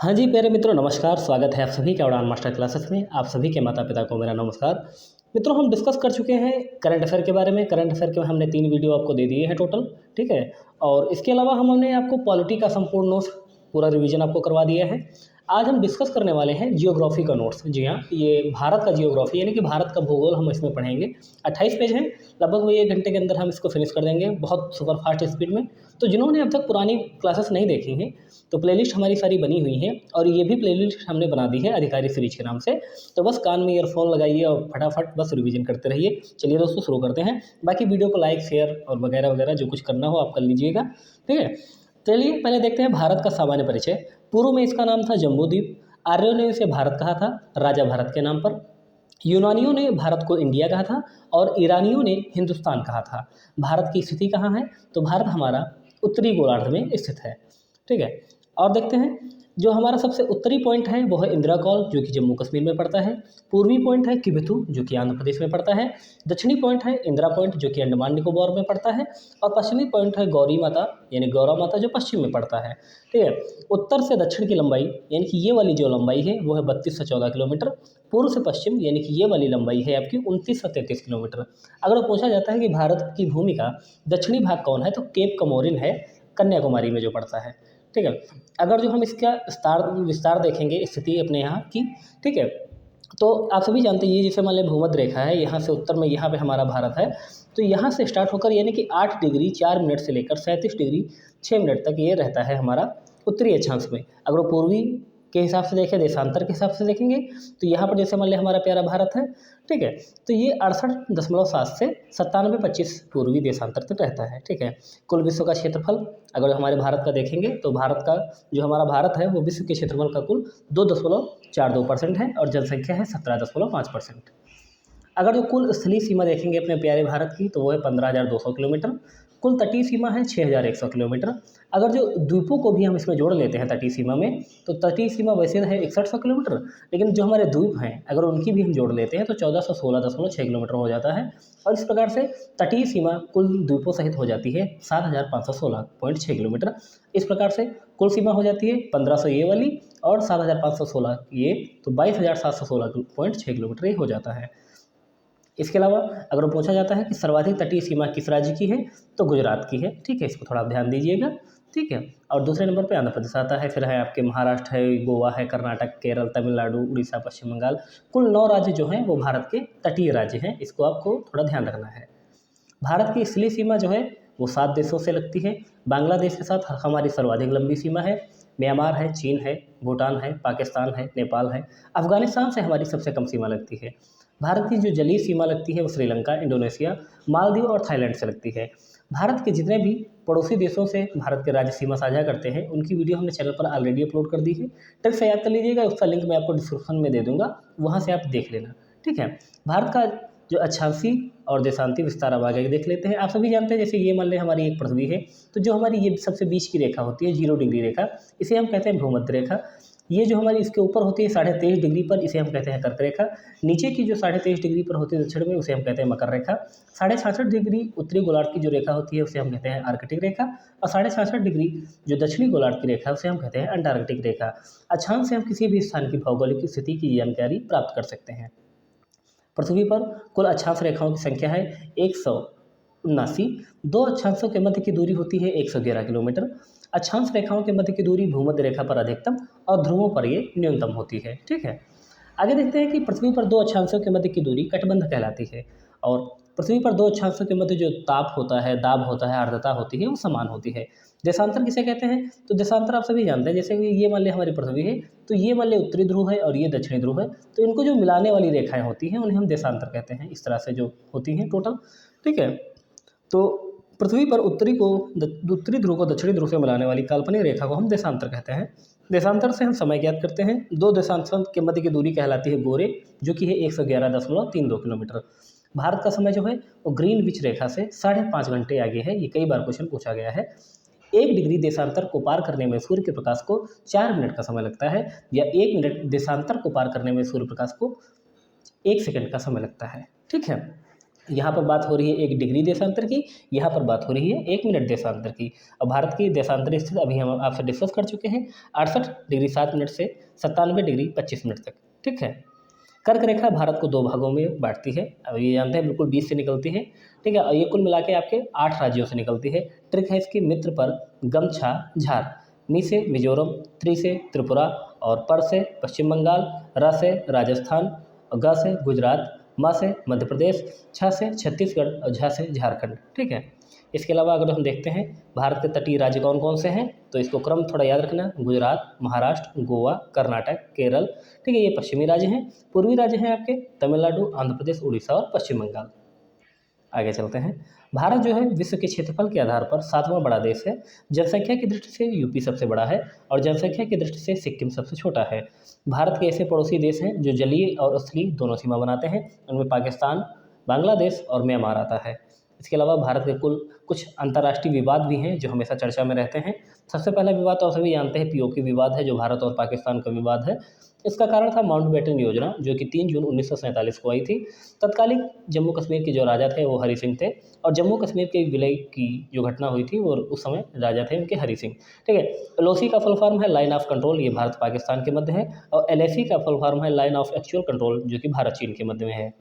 हाँ जी, प्यारे मित्रों नमस्कार, स्वागत है आप सभी का उड़ान मास्टर क्लासेस में। आप सभी के माता-पिता को मेरा नमस्कार। मित्रों हम डिस्कस कर चुके हैं करंट अफ़ेयर के बारे में। करंट अफ़ेयर के हमने 3 वीडियो आपको दे दिए हैं टोटल, ठीक है? और इसके अलावा हमने आपको पॉलिटी का संपूर्ण नोट्स पूरा रिवीजन आपको करवा दिया है। आज हम डिस्कस करने वाले हैं जियोग्राफ़ी का नोट्स। जी हाँ, ये भारत का जियोग्राफ़ी यानी कि भारत का भूगोल हम इसमें पढ़ेंगे। 28 पेज हैं, लगभग वो 1 घंटे के अंदर हम इसको फिनिश कर देंगे, बहुत सुपर फास्ट स्पीड में। तो जिन्होंने अब तक पुरानी क्लासेस नहीं देखी हैं, तो प्लेलिस्ट हमारी सारी बनी हुई है और ये भी प्लेलिस्ट हमने बना दी है अधिकारी सीरीज के नाम से। तो बस कान में ईयरफोन लगाइए और फटाफट बस रिवीजन करते रहिए। चलिए दोस्तों शुरू करते हैं। बाकी वीडियो को लाइक शेयर और वगैरह वगैरह जो कुछ करना हो आप कर लीजिएगा, ठीक है? चलिए पहले देखते हैं भारत का सामान्य परिचय। पूर्व में इसका नाम था जम्बूद्वीप। आर्यों ने इसे भारत कहा था, राजा भारत के नाम पर। यूनानियों ने भारत को इंडिया कहा था और ईरानियों ने हिंदुस्तान कहा था। भारत की स्थिति कहाँ है? तो भारत हमारा उत्तरी गोलार्ध में स्थित है, ठीक है? और देखते हैं जो हमारा सबसे उत्तरी पॉइंट है वो है इंदिरा कॉल जो कि जम्मू कश्मीर में पड़ता है। पूर्वी पॉइंट है किबिथु जो कि आंध्र प्रदेश में पड़ता है। दक्षिणी पॉइंट है इंदिरा पॉइंट जो कि अंडमान निकोबार में पड़ता है। और पश्चिमी पॉइंट है गौरी माता यानी गौरा माता जो पश्चिम में पड़ता है, ठीक है? उत्तर से दक्षिण की लंबाई यानी कि ये वाली जो लंबाई है वो है 32 से 14 किलोमीटर। पूर्व से पश्चिम यानी कि ये वाली लंबाई है आपकी 29 से 33 किलोमीटर। अगर पूछा जाता है कि भारत की भूमि का दक्षिणी भाग कौन है तो केप कमोरिन है, कन्याकुमारी में जो पड़ता है, ठीक है? अगर जो हम इसका विस्तार देखेंगे स्थिति अपने यहाँ की, ठीक है? तो आप सभी जानते हैं ये जैसे मान लें भूमध्य रेखा है, यहाँ से उत्तर में यहाँ पे हमारा भारत है। तो यहाँ से स्टार्ट होकर यानी कि 8 डिग्री 4 मिनट से लेकर 37 डिग्री 6 मिनट तक ये रहता है हमारा उत्तरी अक्षांश में। अगर वो पूर्वी के हिसाब से देखें, देशांतर के हिसाब से देखेंगे, तो यहाँ पर जैसे मान लें हमारा प्यारा भारत है, ठीक है? तो ये 68.7 से 97.25 पूर्वी देशांतर तक रहता है, ठीक है? कुल विश्व का क्षेत्रफल अगर हमारे भारत का देखेंगे तो भारत का जो हमारा भारत है वो विश्व के क्षेत्रफल का कुल 2.42% है और जनसंख्या है 17.5%। अगर जो कुल स्थलीय सीमा देखेंगे अपने प्यारे भारत की तो वो है 15,200 किलोमीटर। कुल तटीय सीमा है 6,100 किलोमीटर। अगर जो द्वीपों को भी हम इसमें जोड़ लेते हैं तटीय सीमा में, तो तटीय सीमा वैसे है 6100 किलोमीटर, लेकिन जो हमारे द्वीप हैं अगर उनकी भी हम जोड़ लेते हैं तो 1416.6 किलोमीटर हो जाता है। और इस प्रकार से तटीय सीमा कुल द्वीपों सहित हो जाती है 7,516.6 किलोमीटर। इस प्रकार से कुल सीमा हो जाती है 1500 ये वाली और 7,516 ये, तो 22,716.6 किलोमीटर ये हो जाता है। इसके अलावा अगर पूछा जाता है कि सर्वाधिक तटीय सीमा किस राज्य की है तो गुजरात की है, ठीक है? इसको थोड़ा आप ध्यान दीजिएगा, ठीक है? और दूसरे नंबर पे आंध्र प्रदेश आता है, फिर है आपके महाराष्ट्र है, गोवा है, कर्नाटक, केरल, तमिलनाडु, उड़ीसा, पश्चिम बंगाल। कुल 9 राज्य जो हैं वो भारत के तटीय राज्य हैं, इसको आपको थोड़ा ध्यान रखना है। भारत की स्थलीय सीमा जो है वो 7 देशों से लगती है। बांग्लादेश के साथ हमारी सर्वाधिक लंबी सीमा है। म्यांमार है, चीन है, भूटान है, पाकिस्तान है, नेपाल है। अफ़गानिस्तान से हमारी सबसे कम सीमा लगती है। भारत की जो जलीय सीमा लगती है वो श्रीलंका, इंडोनेशिया, मालदीव और थाईलैंड से लगती है। भारत के जितने भी पड़ोसी देशों से भारत के राज्य सीमा साझा करते हैं उनकी वीडियो हमने चैनल पर ऑलरेडी अपलोड कर दी है। ट्रिक से याद कर लीजिएगा, उसका लिंक मैं आपको डिस्क्रिप्शन में दे दूँगा, वहाँ से आप देख लेना, ठीक है? भारत का जो अक्षांशीय और देशांती विस्तार अब आगे देख लेते हैं। आप सभी जानते हैं जैसे ये मान लें हमारी एक पृथ्वी है, तो जो हमारी ये सबसे बीच की रेखा होती है 0 डिग्री रेखा, इसे हम कहते हैं भूमध्य रेखा। ये जो हमारी इसके ऊपर होती है 23.5 डिग्री पर, इसे हम कहते हैं कर्क रेखा। नीचे की जो 23.5 डिग्री पर होती है दक्षिण में, उसे हम कहते हैं मकर रेखा। 66.5 डिग्री उत्तरी गोलार्ध की जो रेखा होती है उसे हम कहते हैं आर्कटिक रेखा। और 66.5 डिग्री जो दक्षिणी गोलार्ध की रेखा है उसे हम कहते हैं अंटार्कटिक रेखा। अक्षांश से हम किसी भी स्थान की भौगोलिक स्थिति की जानकारी प्राप्त कर सकते हैं। पृथ्वी पर कुल अक्षांश रेखाओं की संख्या है 179। दो अक्षांशों के मध्य की दूरी होती है 111 किलोमीटर। अक्षांश रेखाओं के मध्य की दूरी भूमध्य रेखा पर अधिकतम और ध्रुवों पर ये न्यूनतम होती है, ठीक है? आगे देखते हैं कि पृथ्वी पर दो अक्षांशों के मध्य की दूरी कटिबंध कहलाती है। और पृथ्वी पर दो अक्षांशों के मध्य जो ताप होता है, दाब होता है, आर्द्रता होती है, वो समान होती है। देशांतर किसे कहते हैं? तो देशांतर आप सभी जानते हैं, जैसे कि ये मान लें हमारी पृथ्वी है, तो ये मान लें उत्तरी ध्रुव है और ये दक्षिणी ध्रुव है, तो इनको जो मिलाने वाली रेखाएं होती हैं उन्हें हम देशांतर कहते हैं। इस तरह से जो होती हैं टोटल, ठीक है? तो पृथ्वी पर उत्तरी ध्रुव को दक्षिणी ध्रुव से मिलाने वाली काल्पनिक रेखा को हम देशांतर कहते हैं। देशांतर से हम समय ज्ञात करते हैं। दो देशांतर के मध्य की दूरी कहलाती है गोरे, जो कि है 111.32 किलोमीटर। भारत का समय जो है वो ग्रीनविच रेखा से 5.5 घंटे आगे है। ये कई बार क्वेश्चन पूछा गया है। 1 डिग्री देशांतर को पार करने में सूर्य के प्रकाश को 4 मिनट का समय लगता है, या 1 मिनट देशांतर को पार करने में सूर्य प्रकाश को 1 सेकंड का समय लगता है, ठीक है? यहाँ पर बात हो रही है 1 डिग्री देशांतर की, यहाँ पर बात हो रही है 1 मिनट देशांतर की। और भारत की देशांतरी स्थिति अभी हम आपसे डिस्कस कर चुके हैं, 68 डिग्री 7 मिनट से 97 डिग्री 25 मिनट तक। ठीक है। कर्क रेखा भारत को 2 भागों में बांटती है, अब ये जानते हैं बिल्कुल बीच से निकलती है। ठीक है, और ये कुल मिला के आपके 8 राज्यों से निकलती है। ट्रिक है इसकी, मित्र पर गमछा झार, मी से मिजोरम, त्रि से त्रिपुरा और पर से पश्चिम बंगाल, र से राजस्थान, ग से गुजरात, म से मध्य प्रदेश, छ से छत्तीसगढ़ और झ से झारखंड। ठीक है। इसके अलावा अगर हम देखते हैं भारत के तटीय राज्य कौन कौन से हैं, तो इसको क्रम थोड़ा याद रखना, गुजरात, महाराष्ट्र, गोवा, कर्नाटक, केरल। ठीक है, ये पश्चिमी राज्य हैं। पूर्वी राज्य हैं आपके तमिलनाडु, आंध्र प्रदेश, उड़ीसा और पश्चिम बंगाल। आगे चलते हैं। भारत जो है विश्व के क्षेत्रफल के आधार पर 7वां बड़ा देश है। जनसंख्या की दृष्टि से यूपी सबसे बड़ा है और जनसंख्या की दृष्टि से सिक्किम सबसे छोटा है। भारत के ऐसे पड़ोसी देश हैं जो जलीय और स्थलीय दोनों सीमा बनाते हैं, उनमें पाकिस्तान, बांग्लादेश और म्यांमार आता है। इसके अलावा भारत के कुल कुछ अंतर्राष्ट्रीय विवाद भी हैं जो हमेशा चर्चा में रहते हैं। सबसे पहला विवाद तो आप सभी जानते हैं, पीओके विवाद है, जो भारत और पाकिस्तान का विवाद है। इसका कारण था माउंटबेटन योजना, जो कि 3 जून 1947 को आई थी। तत्कालीन जम्मू कश्मीर के जो राजा थे वो हरि सिंह थे, और जम्मू कश्मीर के विलय की जो घटना हुई थी वो उस समय राजा थे उनके हरि सिंह। ठीक है। एलओसी का फुल फॉर्म है लाइन ऑफ कंट्रोल, ये भारत पाकिस्तान के मध्य है, और एलएसी का फुल फॉर्म है लाइन ऑफ एक्चुअल कंट्रोल, जो कि भारत चीन के मध्य में है।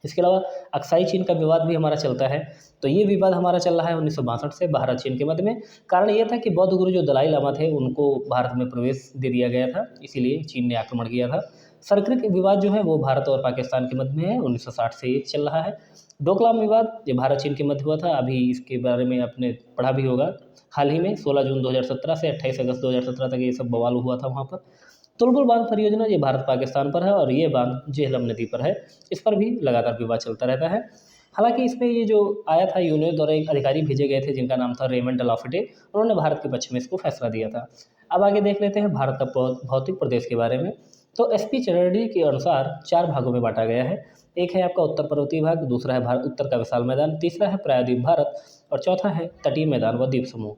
इसके अलावा अक्साई चीन का विवाद भी हमारा चलता है, तो ये विवाद हमारा चल रहा है 1962 से भारत चीन के मध्य में। कारण ये था कि बौद्ध गुरु जो दलाई लामा थे उनको भारत में प्रवेश दे दिया गया था, इसीलिए चीन ने आक्रमण किया था। सर्किट विवाद जो है वो भारत और पाकिस्तान के मध्य में है, 1960 से ये चल रहा है। डोकलाम विवाद ये भारत चीन के मध्य हुआ था, अभी इसके बारे में आपने पढ़ा भी होगा। हाल ही में 16 जून 2017 से 28 अगस्त 2017 तक ये सब बवाल हुआ था वहाँ पर। तुलबुल बांध परियोजना ये भारत पाकिस्तान पर है, और ये बांध झेलम नदी पर है। इस पर भी लगातार विवाद चलता रहता है। हालांकि इसमें ये जो आया था, यूनियन द्वारा एक अधिकारी भेजे गए थे जिनका नाम था रेमंड डलाफिटे, उन्होंने भारत के पक्ष में इसको फैसला दिया था। अब आगे देख लेते हैं भारत का भौतिक प्रदेश के बारे में। तो एसपी चटर्जी के अनुसार 4 भागों में बांटा गया है। एक है आपका उत्तर पर्वतीय भाग, दूसरा है भारत उत्तर का विशाल मैदान, तीसरा है प्रायद्वीप भारत, और चौथा है तटीय मैदान व द्वीप समूह।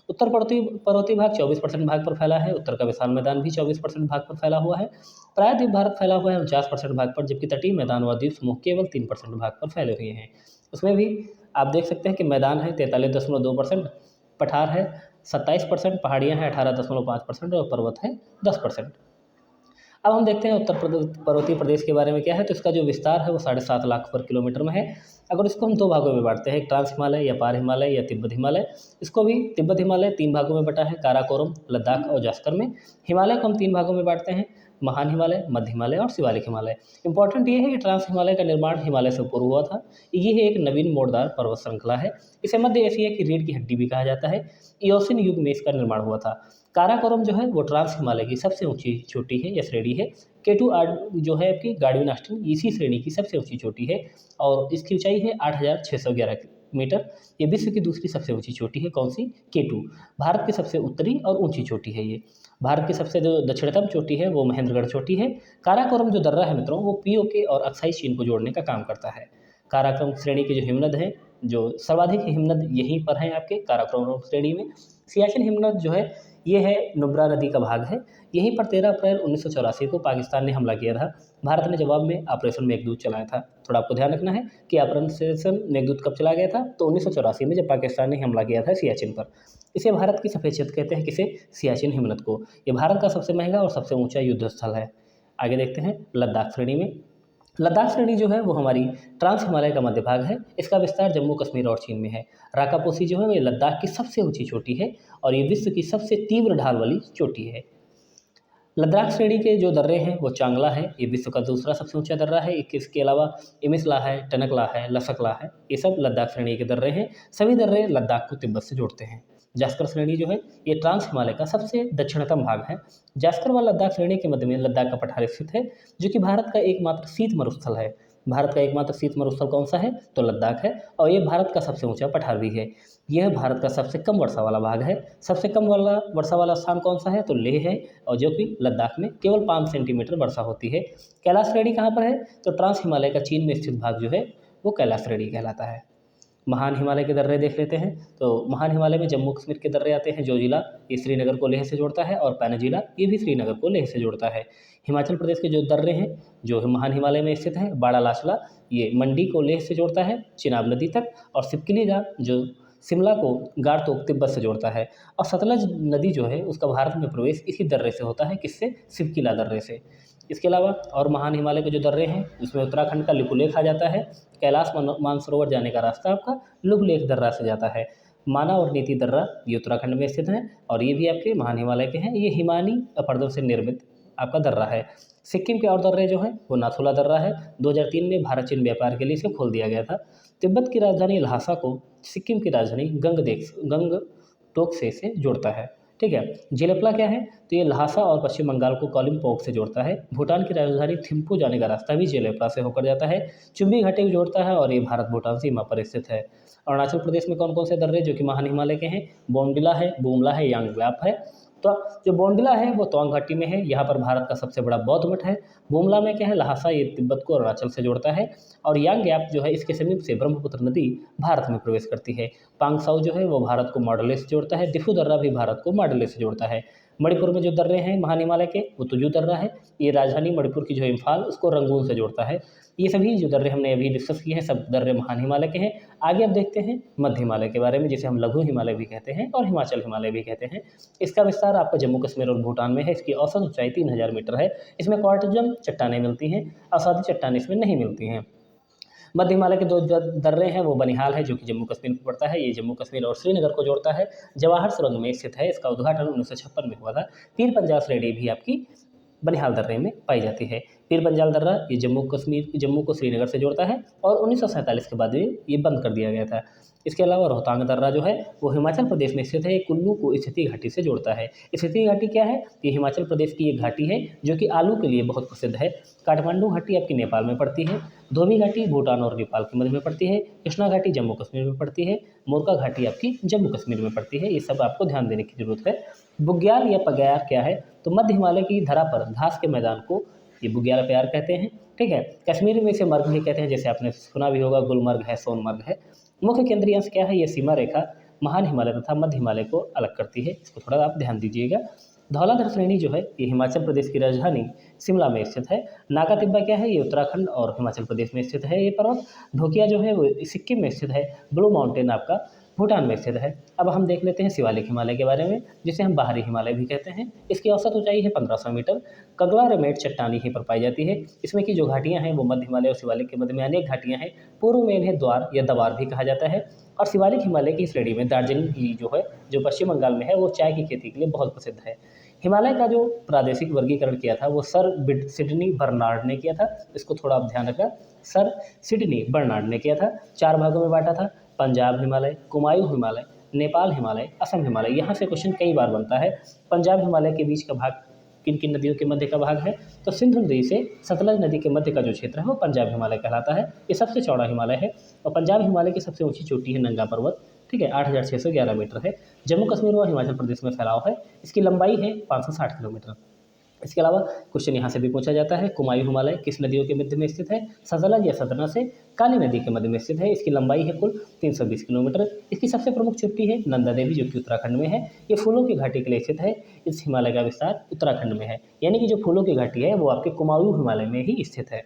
उत्तर पर्वतीय भाग 24% भाग पर फैला है, उत्तर का विशाल मैदान भी 24% भाग पर फैला हुआ है, प्रायद्वीप भारत फैला हुआ है 49% भाग पर, जबकि तटीय मैदान व द्वीप समूह केवल 3% भाग पर फैले हुए हैं। उसमें भी आप देख सकते हैं कि मैदान है 43.2%, पठार है 27%, पहाड़ियाँ हैं 18.5% और पर्वत है 10%। अब हम देखते हैं उत्तर पर्वतीय प्रदेश के बारे में क्या है, तो इसका जो विस्तार है वो 7.5 लाख वर्ग किलोमीटर में है। अगर इसको हम 2 भागों में बांटते हैं, एक ट्रांस हिमालय या पार हिमालय या तिब्बत हिमालय, इसको भी तिब्बत हिमालय 3 भागों में बटा है, काराकोरम, लद्दाख और जास्कर में। हिमालय को हम 3 भागों में बांटते हैं, महान हिमालय, मध्य हिमालय और शिवालिक हिमालय। इंपॉर्टेंट ये है कि ट्रांस हिमालय का निर्माण हिमालय से पूर्व हुआ था। ये एक नवीन मोड़दार पर्वत श्रृंखला है, इसे मध्य एशिया की रीढ़ की हड्डी भी कहा जाता है। इयोसिन युग में इसका निर्माण हुआ था। काराकोरम जो है वो ट्रांस हिमालय की सबसे ऊंची चोटी है या श्रेणी है। केटू जो है आपकी गार्डविन ऑस्टिन इसी श्रेणी की सबसे ऊंची चोटी है, और इसकी ऊंचाई है 8,611 मीटर। ये विश्व की दूसरी सबसे ऊंची चोटी है, कौन सी? केटू। भारत की सबसे उत्तरी और ऊंची चोटी है ये। भारत की सबसे जो दक्षिणतम चोटी है वो महेंद्रगढ़ चोटी है। काराकोरम जो दर्रा है मित्रों, वो पीओके और अक्साई चीन को जोड़ने का काम करता है। काराकोरम श्रेणी के जो हिमनद हैं, जो सर्वाधिक हिमनद यहीं पर हैं आपके काराकोरम श्रेणी में। सियाचिन हिमनद जो है ये है नुब्रा नदी का भाग है। यहीं पर 13 अप्रैल 1984 को पाकिस्तान ने हमला किया था। भारत ने जवाब में ऑपरेशन मेघदूत चलाया था। थोड़ा आपको ध्यान रखना है कि ऑपरेशन मेघदूत कब चला गया था, तो 1984 में, जब पाकिस्तान ने हमला किया था सियाचिन पर। इसे भारत की सफ़ेद क्षेत्र कहते हैं, किसे? सियाचिन हिमनद को। ये भारत का सबसे महंगा और सबसे ऊंचा युद्ध स्थल है। आगे देखते हैं लद्दाख श्रेणी में। लद्दाख श्रेणी जो है वो हमारी ट्रांस हिमालय का मध्य भाग है। इसका विस्तार जम्मू कश्मीर और चीन में है। राकापोसी जो है वो लद्दाख की सबसे ऊंची चोटी है, और ये विश्व की सबसे तीव्र ढाल वाली चोटी है। लद्दाख श्रेणी के जो दर्रे हैं वो चांगला है, ये विश्व का दूसरा सबसे ऊंचा दर्रा है। इसके अलावा इमिसला है, टनकला है, लसकला है, ये सब लद्दाख श्रेणी के दर्रे हैं। सभी दर्रे लद्दाख को तिब्बत से जोड़ते हैं। जास्कर श्रेणी जो है ये ट्रांस हिमालय का सबसे दक्षिणतम भाग है। जास्कर व लद्दाख श्रेणी के मध्य में लद्दाख का पठार स्थित है, जो कि भारत का एकमात्र शीत मरुस्थल है। भारत का एकमात्र शीत मरुस्थल कौन सा है? तो लद्दाख है, और ये भारत का सबसे ऊंचा पठार भी है। यह भारत का सबसे कम वर्षा वाला भाग है। सबसे कम वर्षा वाला स्थान कौन सा है? तो लेह है, और जो कि लद्दाख में केवल 5 सेंटीमीटर वर्षा होती है। कैलाश श्रेणी कहाँ पर है? तो ट्रांस हिमालय का चीन में स्थित भाग जो है वो कैलाश श्रेणी कहलाता है। महान हिमालय के दर्रे देख लेते हैं। तो महान हिमालय में जम्मू कश्मीर के दर्रे आते हैं। जोजिला ये श्रीनगर को लेह से जोड़ता है और पैनजिला ये भी श्रीनगर को लेह से जोड़ता है। हिमाचल प्रदेश के जो दर्रे हैं जो महान हिमालय में स्थित हैं, बाड़ालाचला ये मंडी को लेह से जोड़ता है चिनाब नदी तक, और सिपकिलीजा जो शिमला को गारतोक तिब्बत से जोड़ता है। और सतलज नदी जो है उसका भारत में प्रवेश इसी दर्रे से होता है, किससे? सिपकिला दर्रे से। इसके अलावा और महान हिमालय के जो दर्रे हैं उसमें उत्तराखंड का लिपुलेख आ जाता है। कैलाश मानसरोवर जाने का रास्ता आपका लिपुलेख दर्रा से जाता है। माना और नीति दर्रा ये उत्तराखंड में स्थित हैं और ये भी आपके महान हिमालय के हैं। ये हिमानी अपर्दों से निर्मित आपका दर्रा है। सिक्किम के और दर्रे जो हैं वो नाथुला दर्रा है। 2003 में भारत चीन व्यापार के लिए इसे खोल दिया गया था। तिब्बत की राजधानी ल्हासा को सिक्किम की राजधानी गंगटोक से जोड़ता है। ठीक है। जेलेपला क्या है? तो ये ल्हासा और पश्चिम बंगाल को कौलिम्पोंग से जोड़ता है। भूटान की राजधानी थिम्पू जाने का रास्ता भी जेलेपला से होकर जाता है। चुम्बी घाटी को जोड़ता है और ये भारत भूटान सीमा पर स्थित है। अरुणाचल प्रदेश में कौन कौन से दर्रे जो कि महान हिमालय के हैं? बोमडिला है, बुमला है, यांगव्याप है। तो जो बोमडिला है वो तवांग घाटी में है। यहाँ पर भारत का सबसे बड़ा बौद्ध मठ है। बुमला में क्या है? ल्हासा ये तिब्बत को अरुणाचल से जोड़ता है। और यांगग्याप जो है इसके समीप से ब्रह्मपुत्र नदी भारत में प्रवेश करती है। पांगसाउ जो है वो भारत को मॉडले से जोड़ता है। दिफू दर्रा भी भारत को मॉडले से जोड़ता है। मणिपुर में जो दर्रे हैं महान हिमालय के वो तुजू दर्रा है। ये राजधानी मणिपुर की जो इम्फाल उसको रंगून से जोड़ता है। ये सभी जो दर्रे हमने अभी डिस्कस किए हैं सब दर्रे महान हिमालय के हैं। आगे अब देखते हैं मध्य हिमालय के बारे में, जिसे हम लघु हिमालय भी कहते हैं और हिमाचल हिमालय भी कहते हैं। इसका विस्तार आपका जम्मू कश्मीर और भूटान में है। इसकी औसत ऊंचाई 3000 मीटर है। इसमें क्वार्टजम चट्टानें मिलती हैं, असाधी चट्टानें इसमें नहीं मिलती हैं। मध्य हिमालय के दो दर्रे हैं वो बनिहाल है जो कि जम्मू कश्मीर में पड़ता है। ये जम्मू कश्मीर और श्रीनगर को जोड़ता है। जवाहर सुरंग में स्थित है। इसका उद्घाटन 1956 में हुआ था। पीर पंजाल श्रेणी भी आपकी बनिहाल दर्रे में पाई जाती है। पीर पंजाल दर्रा ये जम्मू को श्रीनगर से जोड़ता है और 1947 के बाद ये बंद कर दिया गया था। इसके अलावा रोहतांग दर्रा जो है वो हिमाचल प्रदेश में स्थित है। ये कुल्लू को स्थिति घाटी से जोड़ता है। स्थिति घाटी क्या है? ये हिमाचल प्रदेश की एक घाटी है जो कि आलू के लिए बहुत प्रसिद्ध है। काठमांडू घाटी आपकी नेपाल में पड़ती है। धोबी घाटी भूटान और नेपाल के मध्य में पड़ती है। कृष्णा घाटी जम्मू कश्मीर में पड़ती है। मोरका घाटी आपकी जम्मू कश्मीर में पड़ती है। ये सब आपको ध्यान देने की जरूरत है। बुग्याल या पग्यार क्या है? तो मध्य हिमालय की धरा पर घास के मैदान को ये बुग्याल प्यार कहते हैं। ठीक है। कश्मीर में इसे मर्ग भी कहते हैं, जैसे आपने सुना भी होगा गुलमर्ग है, सोनमर्ग है। मुख्य केंद्रीय अंश क्या है? ये सीमा रेखा महान हिमालय तथा मध्य हिमालय को अलग करती है। इसको थोड़ा आप ध्यान दीजिएगा। धौलाधर श्रेणी जो है ये हिमाचल प्रदेश की राजधानी शिमला में स्थित है। नागा तिब्बा क्या है? ये उत्तराखंड और हिमाचल प्रदेश में स्थित है ये पर्वत। ढोकिया जो है वो सिक्किम में स्थित है। ब्लू माउंटेन आपका भूटान में स्थित है। अब हम देख लेते हैं शिवालिक हिमालय के बारे में, जिसे हम बाहरी हिमालय भी कहते हैं। इसकी औसत ऊंचाई है 1500 मीटर। कगला रेमेट चट्टानी यहीं पर पाई जाती है। इसमें की जो घाटियां हैं वो मध्य हिमालय और शिवालिक के मध्य में अनेक घाटियां हैं। पूर्व में इन्हें द्वार या दवार भी कहा जाता है। और शिवालिक हिमालय की श्रेणी में दार्जिलिंग की जो है जो पश्चिम बंगाल में है वो चाय की खेती के लिए बहुत प्रसिद्ध है। हिमालय का जो प्रादेशिक वर्गीकरण किया था वो सर सिडनी बर्नार्ड ने किया था। इसको थोड़ा आप ध्यान रखना, सर सिडनी बर्नार्ड ने किया था। 4 भागों में बांटा था। पंजाब हिमालय, कुमायूं हिमालय, नेपाल हिमालय, असम हिमालय। यहाँ से क्वेश्चन कई बार बनता है। पंजाब हिमालय के बीच का भाग किन किन नदियों के मध्य का भाग है? तो सिंधु नदी से सतलज नदी के मध्य का जो क्षेत्र है वो पंजाब हिमालय कहलाता है। ये सबसे चौड़ा हिमालय है और पंजाब हिमालय की सबसे ऊंची चोटी है नंगा पर्वत। ठीक है। 8611 मीटर है। जम्मू कश्मीर और हिमाचल प्रदेश में फैलाव है। इसकी लंबाई है 560 किलोमीटर। इसके अलावा क्वेश्चन यहाँ से भी पूछा जाता है, कुमायूं हिमालय किस नदियों के मध्य में स्थित है? सतलज या सतना से काली नदी के मध्य में स्थित है। इसकी लंबाई है कुल 320 किलोमीटर। इसकी सबसे प्रमुख चोटी है नंदा देवी जो कि उत्तराखंड में है। ये फूलों की घाटी के लिए स्थित है। इस हिमालय का विस्तार उत्तराखंड में है, यानी कि जो फूलों की घाटी है वो आपके कुमायूं हिमालय में ही स्थित है।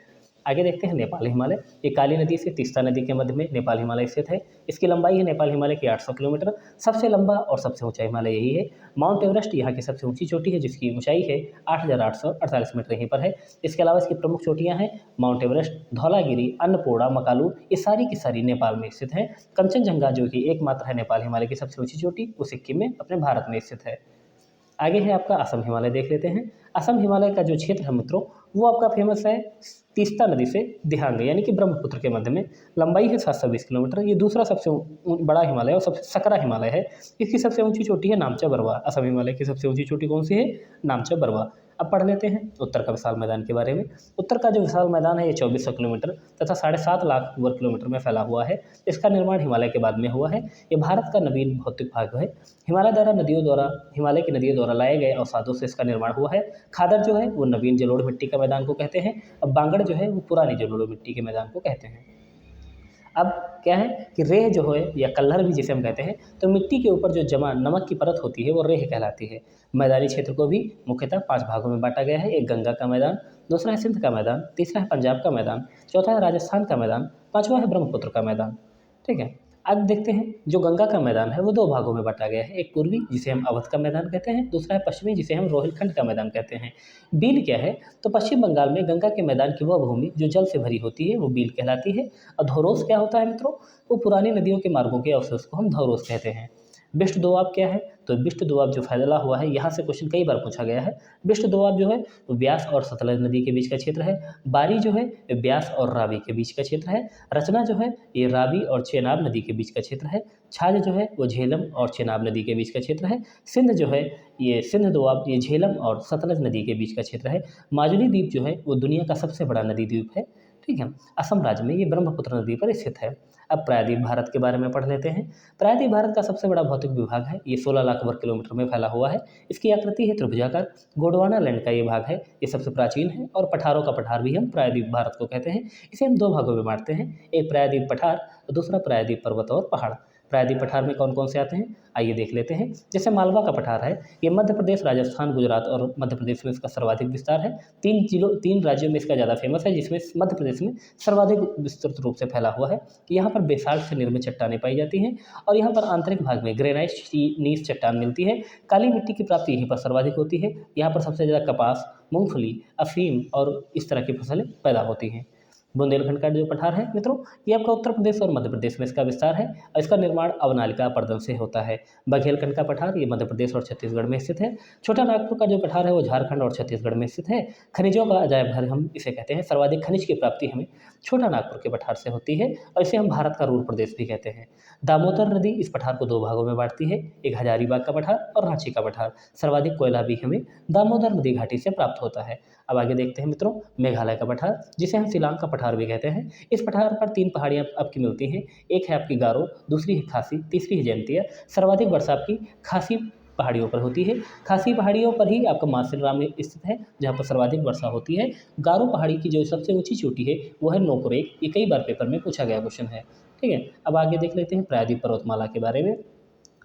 आगे देखते हैं नेपाल हिमालय। ये काली नदी से तीस्ता नदी के मध्य में नेपाल हिमालय स्थित है। इसकी लंबाई है नेपाल हिमालय की 800 किलोमीटर। सबसे लंबा और सबसे ऊंचा हिमालय यही है। माउंट एवरेस्ट यहाँ की सबसे ऊंची चोटी है जिसकी ऊंचाई है 8848 मीटर यहीं पर है। इसके अलावा इसकी प्रमुख चोटियाँ हैं माउंट एवरेस्ट, धौलागिरी, अन्नपूर्णा, मकालू, ये सारी की सारी नेपाल में स्थित हैं। कंचनजंगा जो कि एकमात्र है नेपाल हिमालय की सबसे ऊंची चोटी, वो सिक्किम में अपने भारत में स्थित है। आगे है आपका असम हिमालय, देख लेते हैं। असम हिमालय का जो क्षेत्र है मित्रों वो आपका फेमस है तीस्ता नदी से दिहांग यानी कि ब्रह्मपुत्र के मध्य में। लंबाई है 720 किलोमीटर। ये दूसरा सबसे बड़ा हिमालय और सबसे सकरा हिमालय है। इसकी सबसे ऊंची चोटी है नामचा बरवा। असम हिमालय की सबसे ऊंची चोटी कौन सी है? नामचा बरवा। अब पढ़ लेते हैं उत्तर का विशाल मैदान के बारे में। उत्तर का जो विशाल मैदान है ये 2400 किलोमीटर तथा 7.5 लाख वर्ग किलोमीटर में फैला हुआ है। इसका निर्माण हिमालय के बाद में हुआ है। ये भारत का नवीन भौतिक भाग है। हिमालय की नदियों द्वारा लाए गए अवसादों से इसका निर्माण हुआ है। खादर जो है वो नवीन जलोढ़ मिट्टी का मैदान को कहते हैं। अब बांगड़ जो है वो पुरानी जलोढ़ मिट्टी के मैदान को कहते हैं। अब क्या है कि रेह जो है या कल्हर भी जिसे हम कहते हैं, तो मिट्टी के ऊपर जो जमा नमक की परत होती है वो रेह कहलाती है। मैदानी क्षेत्र को भी मुख्यतः 5 भागों में बांटा गया है। एक गंगा का मैदान, दूसरा है सिंध का मैदान, तीसरा है पंजाब का मैदान, चौथा है राजस्थान का मैदान, पाँचवा है ब्रह्मपुत्र का मैदान। ठीक है। अब देखते हैं जो गंगा का मैदान है वो 2 भागों में बांटा गया है। एक पूर्वी जिसे हम अवध का मैदान कहते हैं, दूसरा है पश्चिमी जिसे हम रोहिलखंड का मैदान कहते हैं। बील क्या है? तो पश्चिम बंगाल में गंगा के मैदान की वह भूमि जो जल से भरी होती है वो बील कहलाती है। और धौरोस क्या होता है मित्रों? वो पुरानी नदियों के मार्गों के अवशेष को हम धौरोस कहते हैं। बिष्ट दोआब क्या है? तो बिष्ट दोआब जो फैला हुआ है, यहाँ से क्वेश्चन कई बार पूछा गया है। बिष्ट दोआब जो है वो ब्यास और सतलज नदी के बीच का क्षेत्र है। बारी जो है ये ब्यास और रावी के बीच का क्षेत्र है। रचना जो है ये रावी और चेनाब नदी के बीच का क्षेत्र है। छाज जो है वो झेलम और चेनाब नदी के बीच का क्षेत्र है। सिंध जो है ये सिंध दोआब ये झेलम और सतलज नदी के बीच का क्षेत्र है। माजुली द्वीप जो है वो दुनिया का सबसे बड़ा नदी द्वीप है। ठीक है। असम राज्य में ये ब्रह्मपुत्र नदी पर स्थित है। अब प्रायद्वीप भारत के बारे में पढ़ लेते हैं। प्रायद्वीप भारत का सबसे बड़ा भौतिक विभाग है। ये 16 लाख वर्ग किलोमीटर में फैला हुआ है। इसकी आकृति है त्रिभुजाकार। गोंडवाना लैंड का ये भाग है, ये सबसे प्राचीन है और पठारों का पठार भी हम प्रायद्वीप भारत को कहते हैं। इसे हम 2 भागों में बांटते हैं, एक प्रायद्वीप पठार और दूसरा प्रायद्वीप पर्वत और पहाड़। प्रायद्वीप पठार में कौन कौन से आते हैं, आइए देख लेते हैं। जैसे मालवा का पठार है, ये मध्य प्रदेश, राजस्थान, गुजरात और मध्य प्रदेश में इसका सर्वाधिक विस्तार है। 3 राज्यों में इसका ज़्यादा फेमस है, जिसमें मध्य प्रदेश में सर्वाधिक विस्तृत रूप से फैला हुआ है। यहाँ पर बेसाल्ट से निर्मित चट्टानें पाई जाती हैं और यहाँ पर आंतरिक भाग में ग्रेनाइट नीस चट्टान मिलती है। काली मिट्टी की प्राप्ति यहीं पर सर्वाधिक होती है। यहाँ पर सबसे ज़्यादा कपास, मूंगफली, अफीम और इस तरह की फसलें पैदा होती हैं। बुंदेलखंड का जो पठार है मित्रों, ये आपका उत्तर प्रदेश और मध्य प्रदेश में इसका विस्तार है और इसका निर्माण अवनालिका अपर्दन से होता है। बघेलखंड का पठार ये मध्य प्रदेश और छत्तीसगढ़ में स्थित है। छोटा नागपुर का जो पठार है वो झारखंड और छत्तीसगढ़ में स्थित है। खनिजों का अजायब घर हम इसे कहते हैं। सर्वाधिक खनिज की प्राप्ति हमें छोटा नागपुर के पठार से होती है और इसे हम भारत का रूर प्रदेश भी कहते हैं। दामोदर नदी इस पठार को 2 भागों में बांटती है, एक हजारीबाग का पठार और रांची का पठार। सर्वाधिक कोयला भी हमें दामोदर नदी घाटी से प्राप्त होता है। अब आगे देखते हैं मित्रों, मेघालय का पठार जिसे हम शिलांग का पठार भी कहते हैं। इस पठार पर 3 पहाड़ियाँ आपकी मिलती हैं, एक है आपकी गारो, दूसरी है खासी, तीसरी है जयंतिया। सर्वाधिक वर्षा आपकी खासी पहाड़ियों पर होती है। खासी पहाड़ियों पर ही आपका मासिनराम स्थित है, जहाँ पर सर्वाधिक वर्षा होती है। गारो पहाड़ी की जो सबसे ऊंची चोटी है वो है नोकरेक। ये कई बार पेपर में पूछा गया क्वेश्चन है। ठीक है। अब आगे देख लेते हैं प्रायद्वीप पर्वतमाला के बारे में।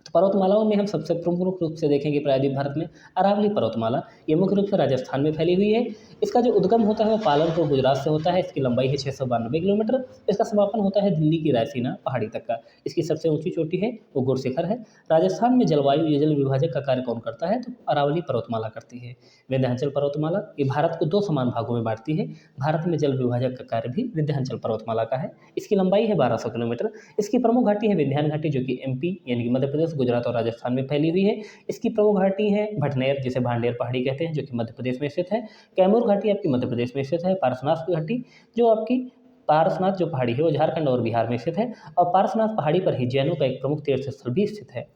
तो पर्वतमालाओं में हम सबसे प्रमुख रूप से देखेंगे प्रायद्वीप भारत में अरावली पर्वतमाला। ये मुख्य रूप से राजस्थान में फैली हुई है। इसका जो उद्गम होता है वो पालनपुर गुजरात से होता है। इसकी लंबाई है 692 किलोमीटर। इसका समापन होता है दिल्ली की रायसीना पहाड़ी तक का। इसकी सबसे ऊंची चोटी है वो गुरशिखर है। राजस्थान में जलवायु या जल विभाजक का कार्य कौन करता है, तो अरावली पर्वतमाला करती है। विंध्याचल पर्वतमाला ये भारत को 2 समान भागों में बांटती है। भारत में जल विभाजक का कार्य भी विंध्याचल पर्वतमाला का है। इसकी लंबाई है 1200 किलोमीटर। इसकी प्रमुख घाटी है विंध्यान घाटी जो कि एमपी यानी कि मध्य प्रदेश, गुजरात और राजस्थान में फैली हुई है। इसकी प्रमुख घाटी है भटनेर जिसे भांडेर पहाड़ी कहते हैं, जो कि मध्य प्रदेश में स्थित है। कैमूर घाटी आपकी मध्य प्रदेश में स्थित है। पारसनाथ की घाटी जो आपकी पारसनाथ जो पहाड़ी है वो झारखंड और बिहार में स्थित है और पारसनाथ पहाड़ी पर ही जैनों का एक प्रमुख तीर्थ स्थल भी स्थित है।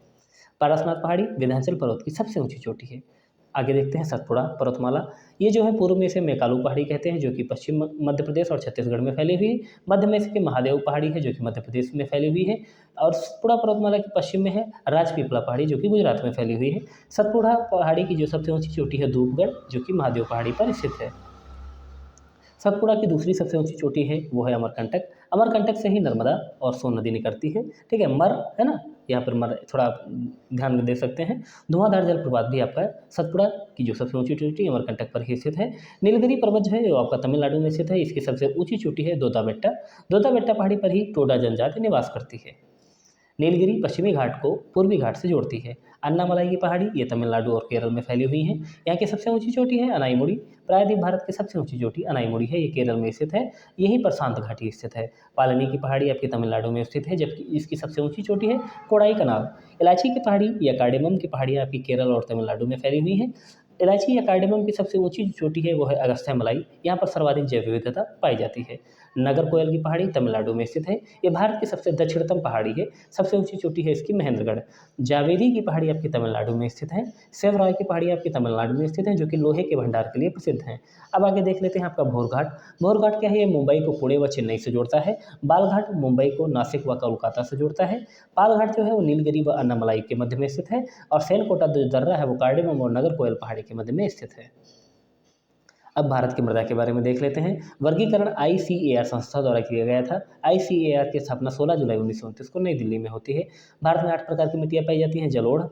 पारसनाथ पहाड़ी विंध्याचल पर्वत की सबसे ऊंची चोटी है। आगे देखते हैं सतपुड़ा पर्वतमाला। ये जो है पूर्व में इसे मैकालू पहाड़ी कहते हैं, जो कि पश्चिम मध्य प्रदेश और छत्तीसगढ़ में फैली हुई है। मध्य में इसके महादेव पहाड़ी है जो कि मध्य प्रदेश में फैली हुई है और सतपुड़ा पर्वतमाला के पश्चिम में है राजपीपला पहाड़ी जो कि गुजरात में फैली हुई है। सतपुड़ा पहाड़ी की जो सबसे ऊंची चोटी है धूपगढ़ जो कि महादेव पहाड़ी पर स्थित है। सतपुड़ा की दूसरी सबसे ऊंची चोटी है वो है अमरकंटक। अमरकंटक से ही नर्मदा और सोन नदी निकलती है। ठीक है। मर है ना, यहाँ पर मर थोड़ा आप ध्यान में दे सकते हैं। धुआंधार जलप्रपात भी आपका सतपुड़ा की जो सबसे ऊंची चोटी अमरकंटक पर ही स्थित है। नीलगिरी पर्वत जो है वो आपका तमिलनाडु में स्थित है। इसकी सबसे ऊंची चोटी है दोदा बेट्टा। दोदा बेट्टा पहाड़ी पर ही टोडा जनजाति निवास करती है। नीलगिरी पश्चिमी घाट को पूर्वी घाट से जोड़ती है। अन्नामलाई की पहाड़ी ये तमिलनाडु और केरल में फैली हुई हैं। यहाँ की सबसे ऊंची चोटी है अनाईमुड़ी। प्रायद्वीप भारत की सबसे ऊंची चोटी अनाईमुड़ी है, ये केरल में स्थित है। यहीं पर शांत घाटी स्थित है। पालनी की पहाड़ी आपकी तमिलनाडु में स्थित है, जबकि इसकी सबसे ऊंची चोटी है कोडाई कनाल। इलायची की पहाड़ी या कार्डेमम की पहाड़ियाँ आपकी केरल और तमिलनाडु में फैली हुई हैं। इलायची या कार्डेमम की सबसे ऊंची चोटी है वो है अगस्त्य मलाई। यहाँ पर सर्वाधिक जैव विविधता पाई जाती है। नगर कोयल की पहाड़ी तमिलनाडु में स्थित है। ये भारत की सबसे दक्षिणतम पहाड़ी है। सबसे ऊंची चोटी है इसकी महेंद्रगढ़। जावेरी की पहाड़ी आपकी तमिलनाडु में स्थित है। सेवराय की पहाड़ी आपकी तमिलनाडु में स्थित है, जो कि लोहे के भंडार के लिए प्रसिद्ध हैं। अब आगे देख लेते हैं आपका भोरघाट। भोरघाट क्या है, ये मुंबई को पुणे व चेन्नई से जोड़ता है। बालघाट मुंबई को नासिक व कोलकाता से जोड़ता है। पालघाट जो है वो नीलगिरी व अन्नामलाई के मध्य में स्थित है और सैनकोटा जो दर्रा है वो कार्डेमम और नगर कोयल पहाड़ी के मध्य में स्थित है। अब भारत की मृदा के बारे में देख लेते हैं। वर्गीकरण ICAR संस्था द्वारा किया गया था। ICAR की स्थापना 16 जुलाई 1929 को नई दिल्ली में होती है। भारत में 8 प्रकार की मिट्टियाँ पाई जाती हैं: जलोढ़,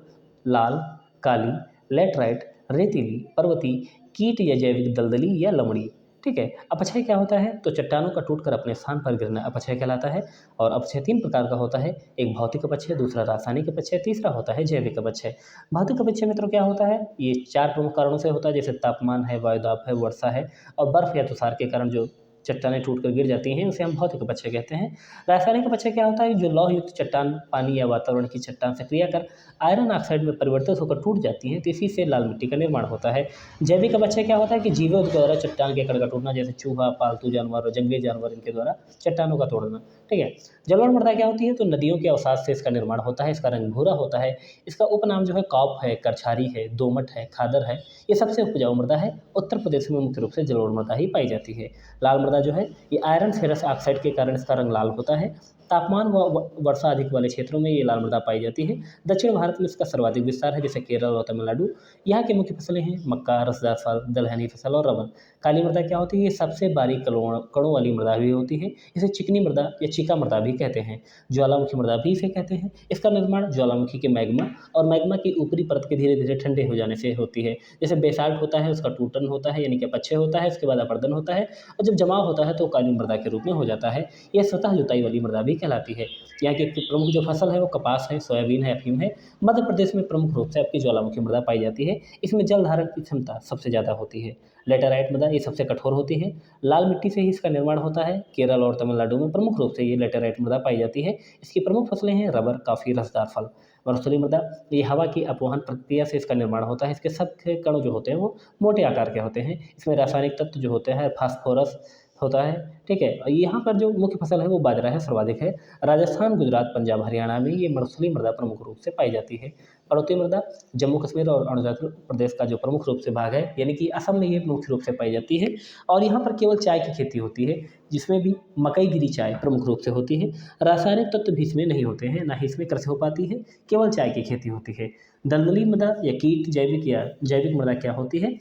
लाल, काली, लैटराइट, रेतीली, पर्वती, कीट या जैविक दलदली या लवणी। ठीक है। अपक्षय क्या होता है? तो चट्टानों का टूटकर अपने स्थान पर गिरना अपक्षय कहलाता है। और अपक्षय 3 प्रकार का होता है, एक भौतिक अपक्षय, दूसरा रासायनिक अपक्षय, तीसरा होता है जैविक अपक्षय। भौतिक अपक्षय मित्रों क्या होता है? ये 4 प्रमुख कारणों से होता है, जैसे तापमान है, वायुदाब है, वर्षा है और बर्फ या तुषार के कारण जो चट्टानें टूटकर गिर जाती हैं, उसे हम भौतिक अपक्षय कहते हैं। रासायनिक अपक्षय क्या होता है? जो लौह युक्त चट्टान पानी या वातावरण की चट्टान से क्रिया कर आयरन ऑक्साइड में परिवर्तित होकर टूट जाती हैं, तो इसी से लाल मिट्टी का निर्माण होता है। जैविक अपक्षय क्या होता है? कि जीवों के द्वारा चट्टान के कण का टूटना, जैसे चूहा, पालतू जानवर और जंगली जानवर, इनके द्वारा चट्टानों का तोड़ना। ठीक है। जलोढ़ मृदा क्या होती है? तो नदियों के अवसाद से इसका निर्माण होता है। इसका रंग भूरा होता है। इसका उपनाम जो है कॉप है, करछारी है, दोमट है, खादर है। ये सबसे उपजाऊ मृदा है। उत्तर प्रदेश में मुख्य रूप से जलोढ़ मृदा ही पाई जाती है। लाल मृदा जो है, ये आयरन फेरस ऑक्साइड के कारण इसका रंग लाल होता है। तापमान व वर्षा अधिक वाले क्षेत्रों में ये लाल मृदा पाई जाती है। दक्षिण भारत में इसका सर्वाधिक विस्तार है, जैसे केरल और तमिलनाडु। यहाँ की मुख्य फसलें हैं मक्का, रसदार फल, दलहनी फसल और रबर। काली मृदा क्या होती है? ये सबसे बारीक कणों वाली मृदा भी होती है। इसे चिकनी मृदा या चिका मृदा भी कहते हैं। ज्वालामुखी मृदा भी इसे कहते हैं। इसका निर्माण ज्वालामुखी के मैग्मा और मैग्मा की ऊपरी परत के धीरे धीरे ठंडे हो जाने से होती है। जैसे बेसाल्ट होता है, उसका टूटन होता है, यानी कि अपक्षय होता है, उसके बाद अपर्दन होता है और जब जमाव होता है तो काली मृदा के रूप में हो जाता है। यह स्वतः जुताई वाली मृदा भी कहलाती है। यहाँ की प्रमुख जो फसल है वो कपास है, सोयाबीन है, अफीम है। मध्य प्रदेश में प्रमुख रूप से आपकी ज्वालामुखी मृदा पाई जाती है। इसमें जल धारण की क्षमता सबसे ज़्यादा होती है। लेटेराइट मृदा ये सबसे कठोर होती है। लाल मिट्टी से ही इसका निर्माण होता है। केरल और तमिलनाडु में प्रमुख रूप से ये लेटेराइट मृदा पाई जाती है। इसकी प्रमुख फसलें हैं रबर, कॉफी, रसदार फल। मरुस्थलीय मृदा ये हवा की अपवहन प्रक्रिया से इसका निर्माण होता है। इसके सब के कण जो होते हैं वो मोटे आकार के होते हैं। इसमें रासायनिक तत्व जो होते हैं फास्फोरस होता है। ठीक है। और यहाँ पर जो मुख्य फसल है वो बाजरा है, सर्वाधिक है। राजस्थान, गुजरात, पंजाब, हरियाणा में ये मरुस्थलीय मृदा प्रमुख रूप से पाई जाती है। पर्वतीय मृदा जम्मू कश्मीर और अरुणाचल प्रदेश का जो प्रमुख रूप से भाग है, यानी कि असम में ये मुख्य रूप से पाई जाती है। और यहाँ पर केवल चाय की खेती होती है, जिसमें भी मकई गिरी चाय प्रमुख रूप से होती है। रासायनिक तत्व भी इसमें नहीं होते हैं, ना ही इसमें कृषि हो पाती है, केवल चाय की खेती होती है। दलदली मृदा या कीट जैविक मृदा क्या होती है?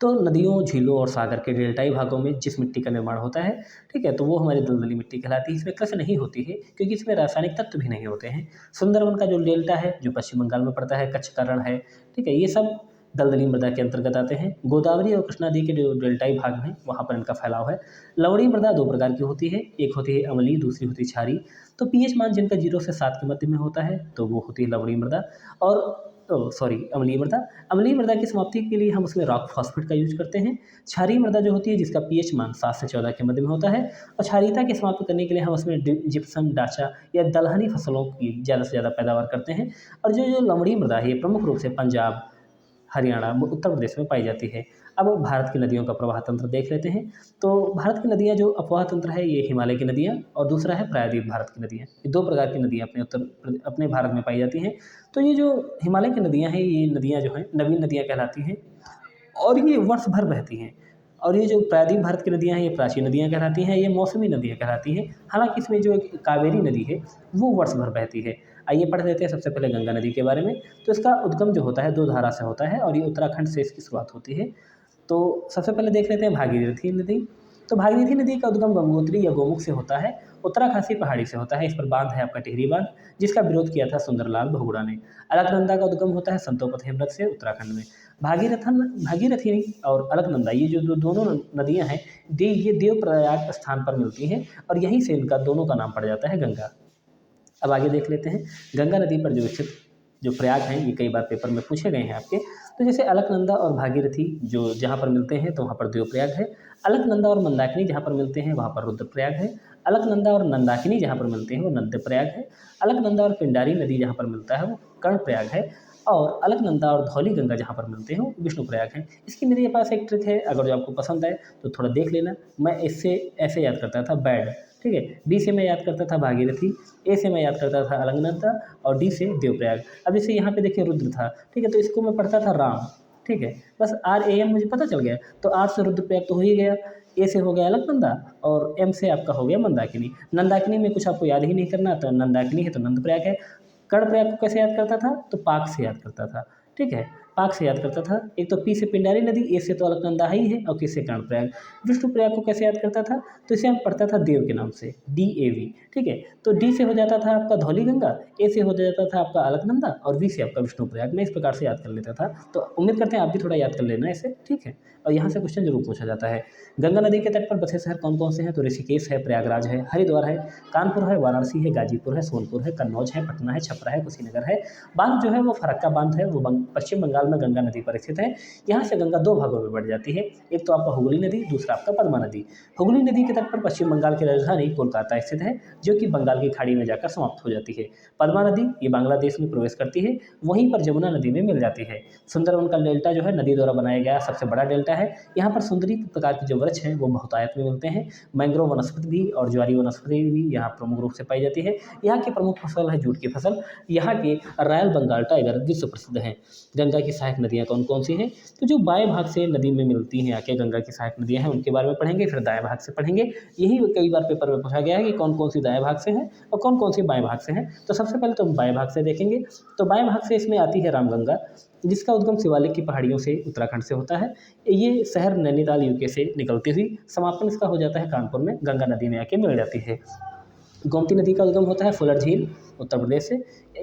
तो नदियों, झीलों और सागर के डेल्टाई भागों में जिस मिट्टी का निर्माण होता है, ठीक है, तो वो हमारी दलदली मिट्टी कहलाती है। इसमें कृषि नहीं होती है क्योंकि इसमें रासायनिक तत्व भी नहीं होते हैं। सुंदरवन का जो डेल्टा है, जो पश्चिम बंगाल में पड़ता है, कच्छ का रण है, ठीक है, ये सब दलदली मृदा के अंतर्गत आते हैं। गोदावरी और कृष्णा नदी के जो डेल्टाई भाग हैं, वहाँ पर इनका फैलाव है। लवणी मृदा 2 प्रकार की होती है, एक होती है अम्लीय, दूसरी होती है क्षारीय। तो पीएच मान जिनका 0 से 7 के मध्य में होता है, तो वो होती है लवणी मृदा। और अम्लीय मृदा। अम्लीय मृदा की समाप्ति के लिए हम उसमें रॉक फॉस्फेट का यूज करते हैं। क्षारीय मृदा जो होती है, जिसका पीएच मान 7 से 14 के मध्य में होता है। और क्षारीयता की समाप्ति करने के लिए हम उसमें जिप्सम, डाचा या दलहनी फसलों की ज़्यादा से ज़्यादा पैदावार करते हैं। और जो लवणीय मृदा है, ये प्रमुख रूप से पंजाब, हरियाणा, उत्तर प्रदेश में पाई जाती है। अब भारत की नदियों का प्रवाह तंत्र देख लेते हैं। तो भारत की नदियाँ जो अपवाह तंत्र है, ये हिमालय की नदियाँ और दूसरा है प्रायद्वीप भारत की नदियाँ। ये 2 प्रकार की नदियाँ अपने भारत में पाई जाती हैं। तो ये जो हिमालय की नदियाँ हैं, ये नदियाँ जो हैं नवीन नदियाँ कहलाती हैं और ये वर्ष भर बहती हैं। और ये जो प्रायद्वीप भारत की नदियाँ हैं, ये प्राचीन नदियाँ कहलाती हैं, ये मौसमी नदियाँ कहलाती हैं। हालाँकि इसमें जो एक कावेरी नदी है, वो वर्ष भर बहती है। आइए पढ़ लेते हैं सबसे पहले गंगा नदी के बारे में। तो इसका उद्गम जो होता है 2 धारा से होता है और ये उत्तराखंड से इसकी शुरुआत होती है। तो सबसे पहले देख लेते हैं भागीरथी नदी। तो भागीरथी नदी का उद्गम गंगोत्री या गोमुख से होता है, उत्तराकाशी पहाड़ी से होता है। इस पर बांध है आपका टिहरी बांध, जिसका विरोध किया था सुंदरलाल बहुगुणा ने। अलकनंदा का उद्गम होता है संतोपथ हेमरथ से उत्तराखंड में। भागीरथी और अलकनंदा ये जो दोनों नदियाँ हैं, ये देवप्रयाग स्थान पर मिलती हैं और यहीं से इनका दोनों का नाम पड़ जाता है गंगा। अब आगे देख लेते हैं गंगा नदी पर जो स्थित जो प्रयाग हैं, ये कई बार पेपर में पूछे गए हैं आपके। तो जैसे अलकनंदा और भागीरथी जो जहाँ पर मिलते हैं, तो वहाँ पर देवप्रयाग है। अलकनंदा और मंदाकिनी जहाँ पर मिलते हैं, वहाँ पर रुद्रप्रयाग है। अलकनंदा और नंदाकिनी जहाँ पर मिलते हैं, वो नंदप्रयाग है। अलकनंदा और पिंडारी नदी जहाँ पर मिलता है, वो कर्णप्रयाग है। और अलकनंदा और धौली गंगा जहाँ पर मिलते हैं, वो विष्णुप्रयाग हैं। इसकी मेरे पास एक ट्रिक है, अगर जो आपको पसंद आए तो थोड़ा देख लेना। मैं इससे ऐसे याद करता था बैड, ठीक है। बी से मैं याद करता था भागीरथी, ए से मैं याद करता था अलकनंदा और डी से देवप्रयाग। अब जैसे यहाँ पे देखिए रुद्र था, ठीक है, तो इसको मैं पढ़ता था राम, ठीक है। बस RAM मुझे पता चल गया। तो आर से रुद्रप्रयाग तो हो ही गया, ए से हो गया अलकनंदा और एम से आपका हो गया मंदाकिनी। नंदाकिनी में कुछ आपको याद ही नहीं करना, तो नंदाकिनी है तो नंदप्रयाग है। कर्णप्रयाग को कैसे याद करता था? तो पाक से याद करता था, ठीक है। पाक से याद करता था। एक तो पी से पिंडारी नदी, ए से तो अलकनंदा ही है और किस से कर्णप्रयाग। विष्णुप्रयाग को कैसे याद करता था, तो इसे हम पढ़ता था देव के नाम से, DAV। ठीक है, तो डी से हो जाता था आपका धौली गंगा, ए से हो जाता था आपका अलकनंदा और वी से आपका विष्णुप्रयाग। मैं इस प्रकार से याद कर लेता था, तो उम्मीद करते हैं आप भी थोड़ा याद कर लेना इसे। ठीक है, और यहाँ से क्वेश्चन जरूर पूछा जाता है। गंगा नदी के तट पर बसे शहर कौन कौन से हैं, तो ऋषिकेश है, प्रयागराज है, हरिद्वार है, कानपुर है, वाराणसी है, गाजीपुर है, सोनपुर है, कन्नौज है, पटना है, छपरा है, कुशीनगर है। बांध जो है वो फरक्का बांध है, वो पश्चिम बंगाल में गंगा नदी पर स्थित है। यहाँ से गंगा दो भागों में बढ़ जाती है, एक तो आपका हुगली नदी, दूसरा आपका पद्मा नदी। हुगली नदी के तट पर पश्चिम बंगाल की राजधानी कोलकाता स्थित है, जो कि बंगाल की खाड़ी में जाकर समाप्त हो जाती है। पद्मा नदी ये बांग्लादेश में प्रवेश करती है, वहीं पर जमुना नदी में मिल जाती है। सुंदरवन का डेल्टा जो है नदी द्वारा बनाया गया सबसे बड़ा डेल्टा है। यहाँ पर सुंदरी प्रकार के जो वृक्ष हैं वो बहुतायत में मिलते हैं। मैंग्रोव वनस्पति भी और ज्वारी वनस्पति भी यहाँ प्रमुख रूप से पाई जाती है। यहाँ की प्रमुख फसल है जूट की फसल। यहाँ के रॉयल बंगाल टाइगर विश्व प्रसिद्ध हैं। गंगा की सहायक नदियाँ कौन कौन सी हैं, तो जो बाएं भाग से नदी में मिलती हैं आके गंगा की सहायक नदियाँ हैं उनके बारे में पढ़ेंगे, फिर दाएं भाग से पढ़ेंगे। यही कई बार पेपर में पूछा गया है कि कौन कौन सी दाएं भाग से हैं और कौन कौन सी बाएं भाग से हैं। तो सबसे पहले तो हम बाएं भाग से देखेंगे। तो बाएं भाग से इसमें आती है रामगंगा, जिसका उद्गम शिवालिक की पहाड़ियों से उत्तराखंड से होता है। ये शहर नैनीताल यूके से निकलती हुई समापन इसका हो जाता है कानपुर में, गंगा नदी में आके मिल जाती है। गोमती नदी का उद्गम होता है फुलर झील उत्तर प्रदेश से,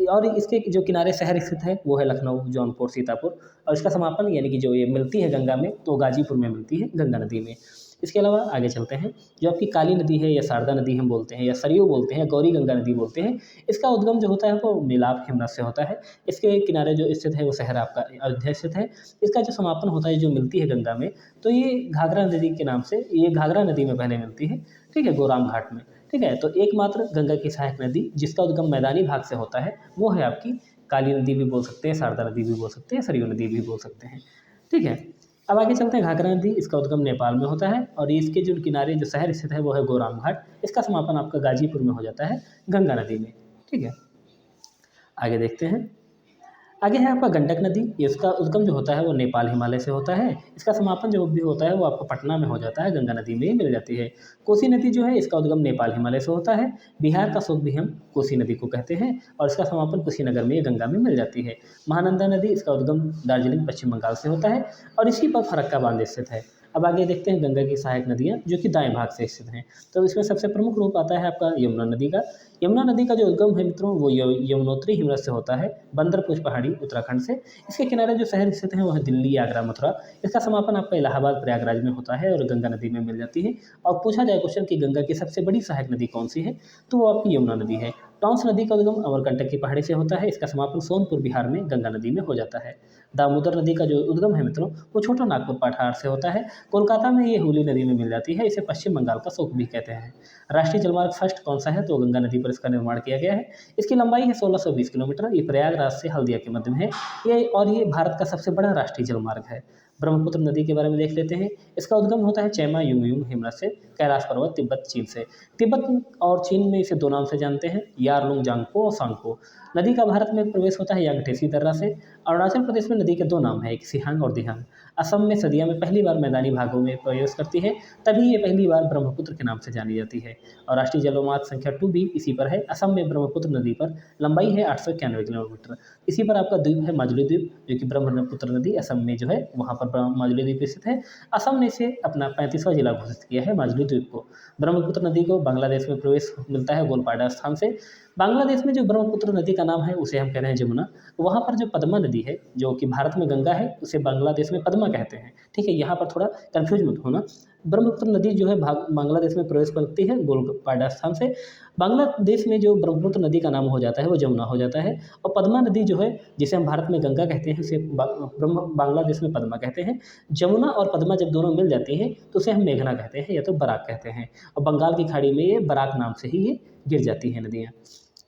और इसके जो किनारे शहर स्थित है वो है लखनऊ, जौनपुर, सीतापुर। और इसका समापन यानी कि जो ये मिलती है गंगा में तो गाजीपुर में मिलती है गंगा नदी में। इसके अलावा आगे चलते हैं, जो आपकी काली नदी है या शारदा नदी हम बोलते हैं या सरयू बोलते हैं, गौरी गंगा नदी बोलते हैं, इसका उद्गम जो होता है वो मिलाप हिमनद से होता है। इसके किनारे जो स्थित है वो शहर आपका अयोध्या स्थित है। इसका जो समापन होता है जो मिलती है गंगा में, तो ये घाघरा नदी के नाम से, ये घाघरा नदी में पहले मिलती है। ठीक है, गोराम घाट में। ठीक है, तो एकमात्र गंगा की सहायक नदी जिसका उद्गम मैदानी भाग से होता है वो है आपकी काली नदी भी बोल सकते हैं, शारदा नदी भी बोल सकते हैं, सरयू नदी भी बोल सकते हैं। ठीक है, अब आगे चलते हैं। घाघरा नदी, इसका उद्गम नेपाल में होता है और इसके जो किनारे जो शहर स्थित है वो है गोराम घाट। इसका समापन आपका गाजीपुर में हो जाता है गंगा नदी में। ठीक है, आगे देखते हैं। आगे है आपका गंडक नदी, इसका उद्गम जो होता है वो नेपाल हिमालय से होता है। इसका समापन जो भी होता है वो आपको पटना में हो जाता है, गंगा नदी में ही मिल जाती है। कोसी नदी जो है इसका उद्गम नेपाल हिमालय से होता है। बिहार का शोक भी हम कोसी नदी को कहते हैं और इसका समापन कुशीनगर में गंगा में मिल जाती है। महानंदा नदी, इसका उद्गम दार्जिलिंग पश्चिम बंगाल से होता है और इसी पर फरक्का बांध स्थित है। अब आगे देखते हैं गंगा की सहायक नदियाँ जो कि दाएं भाग से स्थित हैं। तो इसमें सबसे प्रमुख रूप आता है आपका यमुना नदी का। यमुना नदी का जो उद्गम है मित्रों वो यमुनोत्री हिमनद से होता है, बंदरपुर पहाड़ी उत्तराखंड से। इसके किनारे जो शहर स्थित हैं वो है दिल्ली, आगरा, मथुरा। इसका समापन आपका इलाहाबाद, प्रयागराज में होता है और गंगा नदी में मिल जाती है। और पूछा जाए क्वेश्चन कि गंगा की सबसे बड़ी सहायक नदी कौन सी है, तो वो आपकी यमुना नदी है। टॉन्स नदी का उद्गम अमरकंटक की पहाड़ी से होता है। इसका समापन सोनपुर बिहार में गंगा नदी में हो जाता है। दामोदर नदी का जो उद्गम है मित्रों वो छोटा नागपुर पठार से होता है। कोलकाता में ये हुगली नदी में मिल जाती है। इसे पश्चिम बंगाल का शोक भी कहते हैं। राष्ट्रीय जलमार्ग फर्स्ट कौन सा है, तो गंगा नदी पर इसका निर्माण किया गया है। इसकी लंबाई है 1620 किलोमीटर। ये प्रयागराज से हल्दिया के मध्य में है। ये भारत का सबसे बड़ा राष्ट्रीय जलमार्ग है। ब्रह्मपुत्र नदी के बारे में देख लेते हैं। इसका उद्गम होता है चैमा युंगयुंग हिमनद से, कैलाश पर्वत, तिब्बत, चीन से। तिब्बत और चीन में इसे दो नाम से जानते हैं, यारलुंग जांगपो और सांगपो। नदी का भारत में प्रवेश होता है यांगटेसी दर्रा से। अरुणाचल प्रदेश में नदी के दो नाम हैं, एक सिहांग और दिहांग। असम में सदिया में पहली बार मैदानी भागों में प्रवेश करती है, तभी ये पहली बार ब्रह्मपुत्र के नाम से जानी जाती है। और राष्ट्रीय जलमार्ग संख्या 2 भी इसी पर है। असम में ब्रह्मपुत्र नदी पर लंबाई है 891 किलोमीटर। इसी पर आपका द्वीप है माजुली द्वीप, जो कि ब्रह्मपुत्र नदी असम में जो है वहाँ पर माजुली द्वीप स्थित है। असम ने इसे अपना 35वां जिला घोषित किया है माजुली द्वीप को। ब्रह्मपुत्र नदी को बांग्लादेश में प्रवेश मिलता है गोलपाड़ा स्थान से। बांग्लादेश में जो ब्रह्मपुत्र नदी का नाम है उसे हम कह रहे हैं जमुना। वहाँ पर जो पद्मा नदी है जो कि भारत में गंगा है उसे बांग्लादेश में पद्मा कहते हैं। ठीक है, यहाँ पर थोड़ा कन्फ्यूज मत होना। ब्रह्मपुत्र नदी जो है बांग्लादेश में प्रवेश करती है गोलपाड़ा स्थान से। बांग्लादेश में जो ब्रह्मपुत्र नदी का नाम हो जाता है वो जमुना हो जाता है। और पद्मा नदी जो है जिसे हम भारत में गंगा कहते हैं उसे बांग्लादेश में पद्मा कहते हैं। जमुना और पद्मा जब दोनों मिल जाती हैं तो उसे हम मेघना कहते हैं या तो बराक कहते हैं। और बंगाल की खाड़ी में ये बराक नाम से ही ये गिर जाती हैं नदियाँ।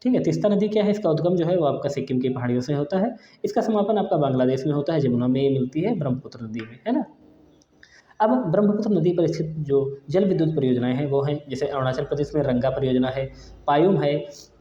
ठीक है, तीस्ता नदी क्या है, इसका उद्गम जो है वो आपका सिक्किम की पहाड़ियों से होता है। इसका समापन आपका बांग्लादेश में होता है, जमुना में ये मिलती है ब्रह्मपुत्र नदी में, है ना। अब ब्रह्मपुत्र नदी पर स्थित जो जल विद्युत परियोजनाएं हैं वो हैं, जैसे अरुणाचल प्रदेश में रंगा परियोजना है, पायुम है,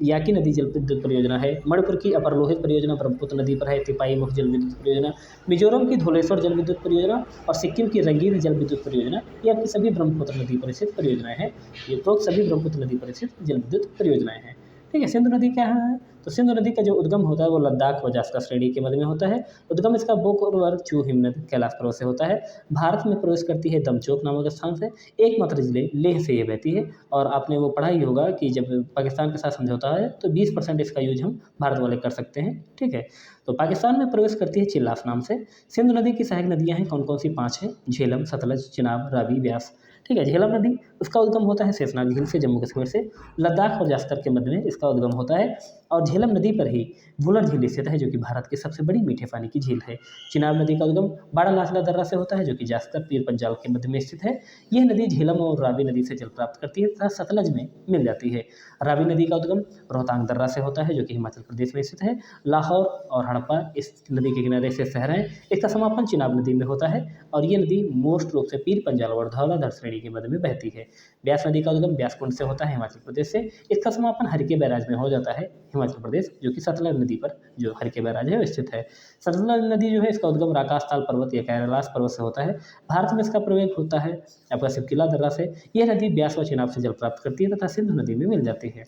याकी नदी जल विद्युत परियोजना है। मणिपुर की अपर लोहित परियोजना ब्रह्मपुत्र नदी पर है, तिपाई मुख जल विद्युत परियोजना। मिजोरम की धौलेश्वर जल विद्युत परियोजना और सिक्किम की रंगीर जल विद्युत परियोजना, ये आपकी सभी ब्रह्मपुत्र नदी पर स्थित परियोजनाएं हैं। ये तो सभी ब्रह्मपुत्र नदी पर स्थित जल विद्युत परियोजनाएं हैं। ठीक है। सिंधु नदी क्या है, तो सिंधु नदी का जो उद्गम होता है वो लद्दाख व जास्कर श्रेणी के मध्य में होता है। उद्गम इसका बोकोरवर चू हिमनद कैलाश पर्वत से होता है। भारत में प्रवेश करती है दमचोक नामक स्थान से। एकमात्र जिले लेह से ये बहती है। और आपने वो पढ़ा ही होगा कि जब पाकिस्तान के साथ समझौता है तो 20% इसका यूज हम भारत वाले कर सकते हैं, ठीक है। तो पाकिस्तान में प्रवेश करती है चिल्लास नाम से। सिंधु नदी की सहायक नदियाँ हैं कौन कौन सी, 5 हैं, झेलम, सतलज, चिनाब, रावी, ब्यास, ठीक है। झेलम नदी उसका उद्गम होता है शेषनाग झील से जम्मू कश्मीर से। लद्दाख और जास्कर के मध्य में इसका उद्गम होता है। और झेलम नदी पर ही वुलर झील स्थित है जो कि भारत की सबसे बड़ी मीठे पानी की झील है। चिनाब नदी का उद्गम बारालाचला दर्रा से होता है जो कि जास्कर पीर पंजाल के मध्य में स्थित है। यह नदी झेलम और रावी नदी से जल प्राप्त करती है तथा सतलज में मिल जाती है। रावी नदी का उद्गम रोहतांग दर्रा से होता है जो कि हिमाचल प्रदेश में स्थित है। लाहौर और हड़प्पा इस नदी के किनारे से शहर हैं। इसका समापन चिनाब नदी में होता है और ये नदी मोस्ट रूप से पीर पंजाल और धौलाधर श्रेणी के मध्य में बहती है। ब्यास नदी का उद्गम ब्यास कुंड से होता है हिमाचल प्रदेश से। इसका समापन हरिके बैराज में हो जाता है हिमाचल प्रदेश, जो कि सतलज नदी पर जो हरिके बैराज है वो स्थित है। सतलज नदी जो है इसका उद्गम राकासताल पर्वत या कैलाश पर्वत से होता है। भारत में इसका प्रवेश होता है आपका सिपकिला दर्रा से। यह नदी ब्यास व चिनाब से जल प्राप्त करती है तथा सिंधु नदी में मिल जाती है।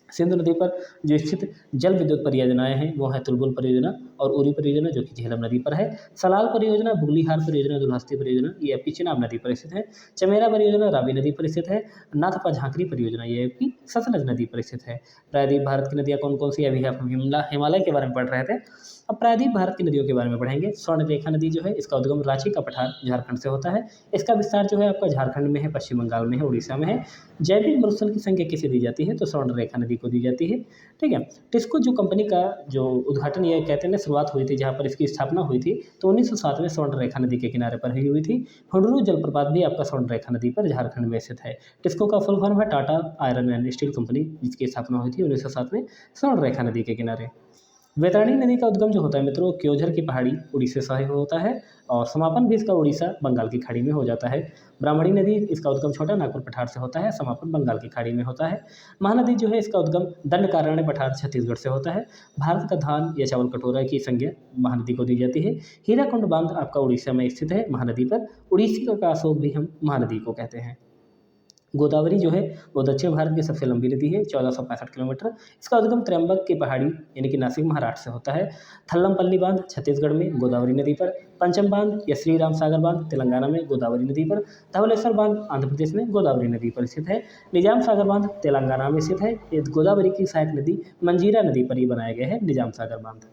सिंधु नदी पर जो स्थित जल विद्युत परियोजनाएं हैं वो है तुलबुल परियोजना और उरी परियोजना जो कि झेलम नदी पर है। सलाल परियोजना, बुगलीहार परियोजना, दुल्हस्ती परियोजना ये आपकी चिनाब नदी पर स्थित है। चमेरा परियोजना रावी नदी पर स्थित है। नाथपा झांकरी परियोजना ये आपकी सतलज नदी पर स्थित है। प्रायद्वीप भारत की नदियाँ कौन कौन सी, अभी हम हिमालय के बारे में पढ़ रहे थे। अब प्रायद्वीप भारत की नदियों के बारे में पढ़ेंगे। स्वर्ण रेखा नदी जो है इसका उद्गम रांची का पठार झारखंड से होता है। इसका विस्तार जो है आपका झारखंड में है, पश्चिम बंगाल में है, उड़ीसा में है। जैविक मरुस्थल की संख्या किसे दी जाती है, तो स्वर्ण रेखा नदी को दी जाती है, ठीक है। टिस्को जो कंपनी का जो उद्घाटन ये कहते हैं शुरुआत हुई थी, जहाँ पर इसकी स्थापना हुई थी, तो 1907 में स्वर्ण रेखा नदी के किनारे पर ही हुई थी। हुडरू जलप्रपात भी आपका स्वर्ण रेखा नदी पर झारखंड में स्थित है। टिस्को का फुल फॉर्म है Tata iron and steel company, जिसकी स्थापना हुई थी 1907 में स्वर्ण रेखा नदी के किनारे। वैतरणी नदी का उद्गम जो होता है मित्रों क्योंझर की पहाड़ी उड़ीसा से होता है और समापन भी इसका उड़ीसा बंगाल की खाड़ी में हो जाता है। ब्राह्मणी नदी इसका उद्गम छोटा नागपुर पठार से होता है, समापन बंगाल की खाड़ी में होता है। महानदी जो है इसका उद्गम दंडकारण्य पठार छत्तीसगढ़ से होता है। भारत का धान या चावल कटोरा की संज्ञा महानदी को दी जाती है। हीराकुंड बांध आपका उड़ीसा में स्थित है महानदी पर। उड़ीसी का अशोक भी हम महानदी को कहते हैं। गोदावरी जो है वो दक्षिण भारत की सबसे लंबी नदी है, 1465 किलोमीटर। इसका उद्गम त्र्यंबक की पहाड़ी यानी कि नासिक महाराष्ट्र से होता है। थल्लमपल्ली बांध छत्तीसगढ़ में गोदावरी नदी पर। पंचम बांध या श्री राम सागर बांध तेलंगाना में गोदावरी नदी पर। धवलेश्वर बांध आंध्र प्रदेश में गोदावरी नदी पर स्थित है। निजाम सागर बांध तेलंगाना में स्थित है। ये गोदावरी की सहायक नदी मंजीरा नदी पर ही बनाया गया है निजाम सागर बांध।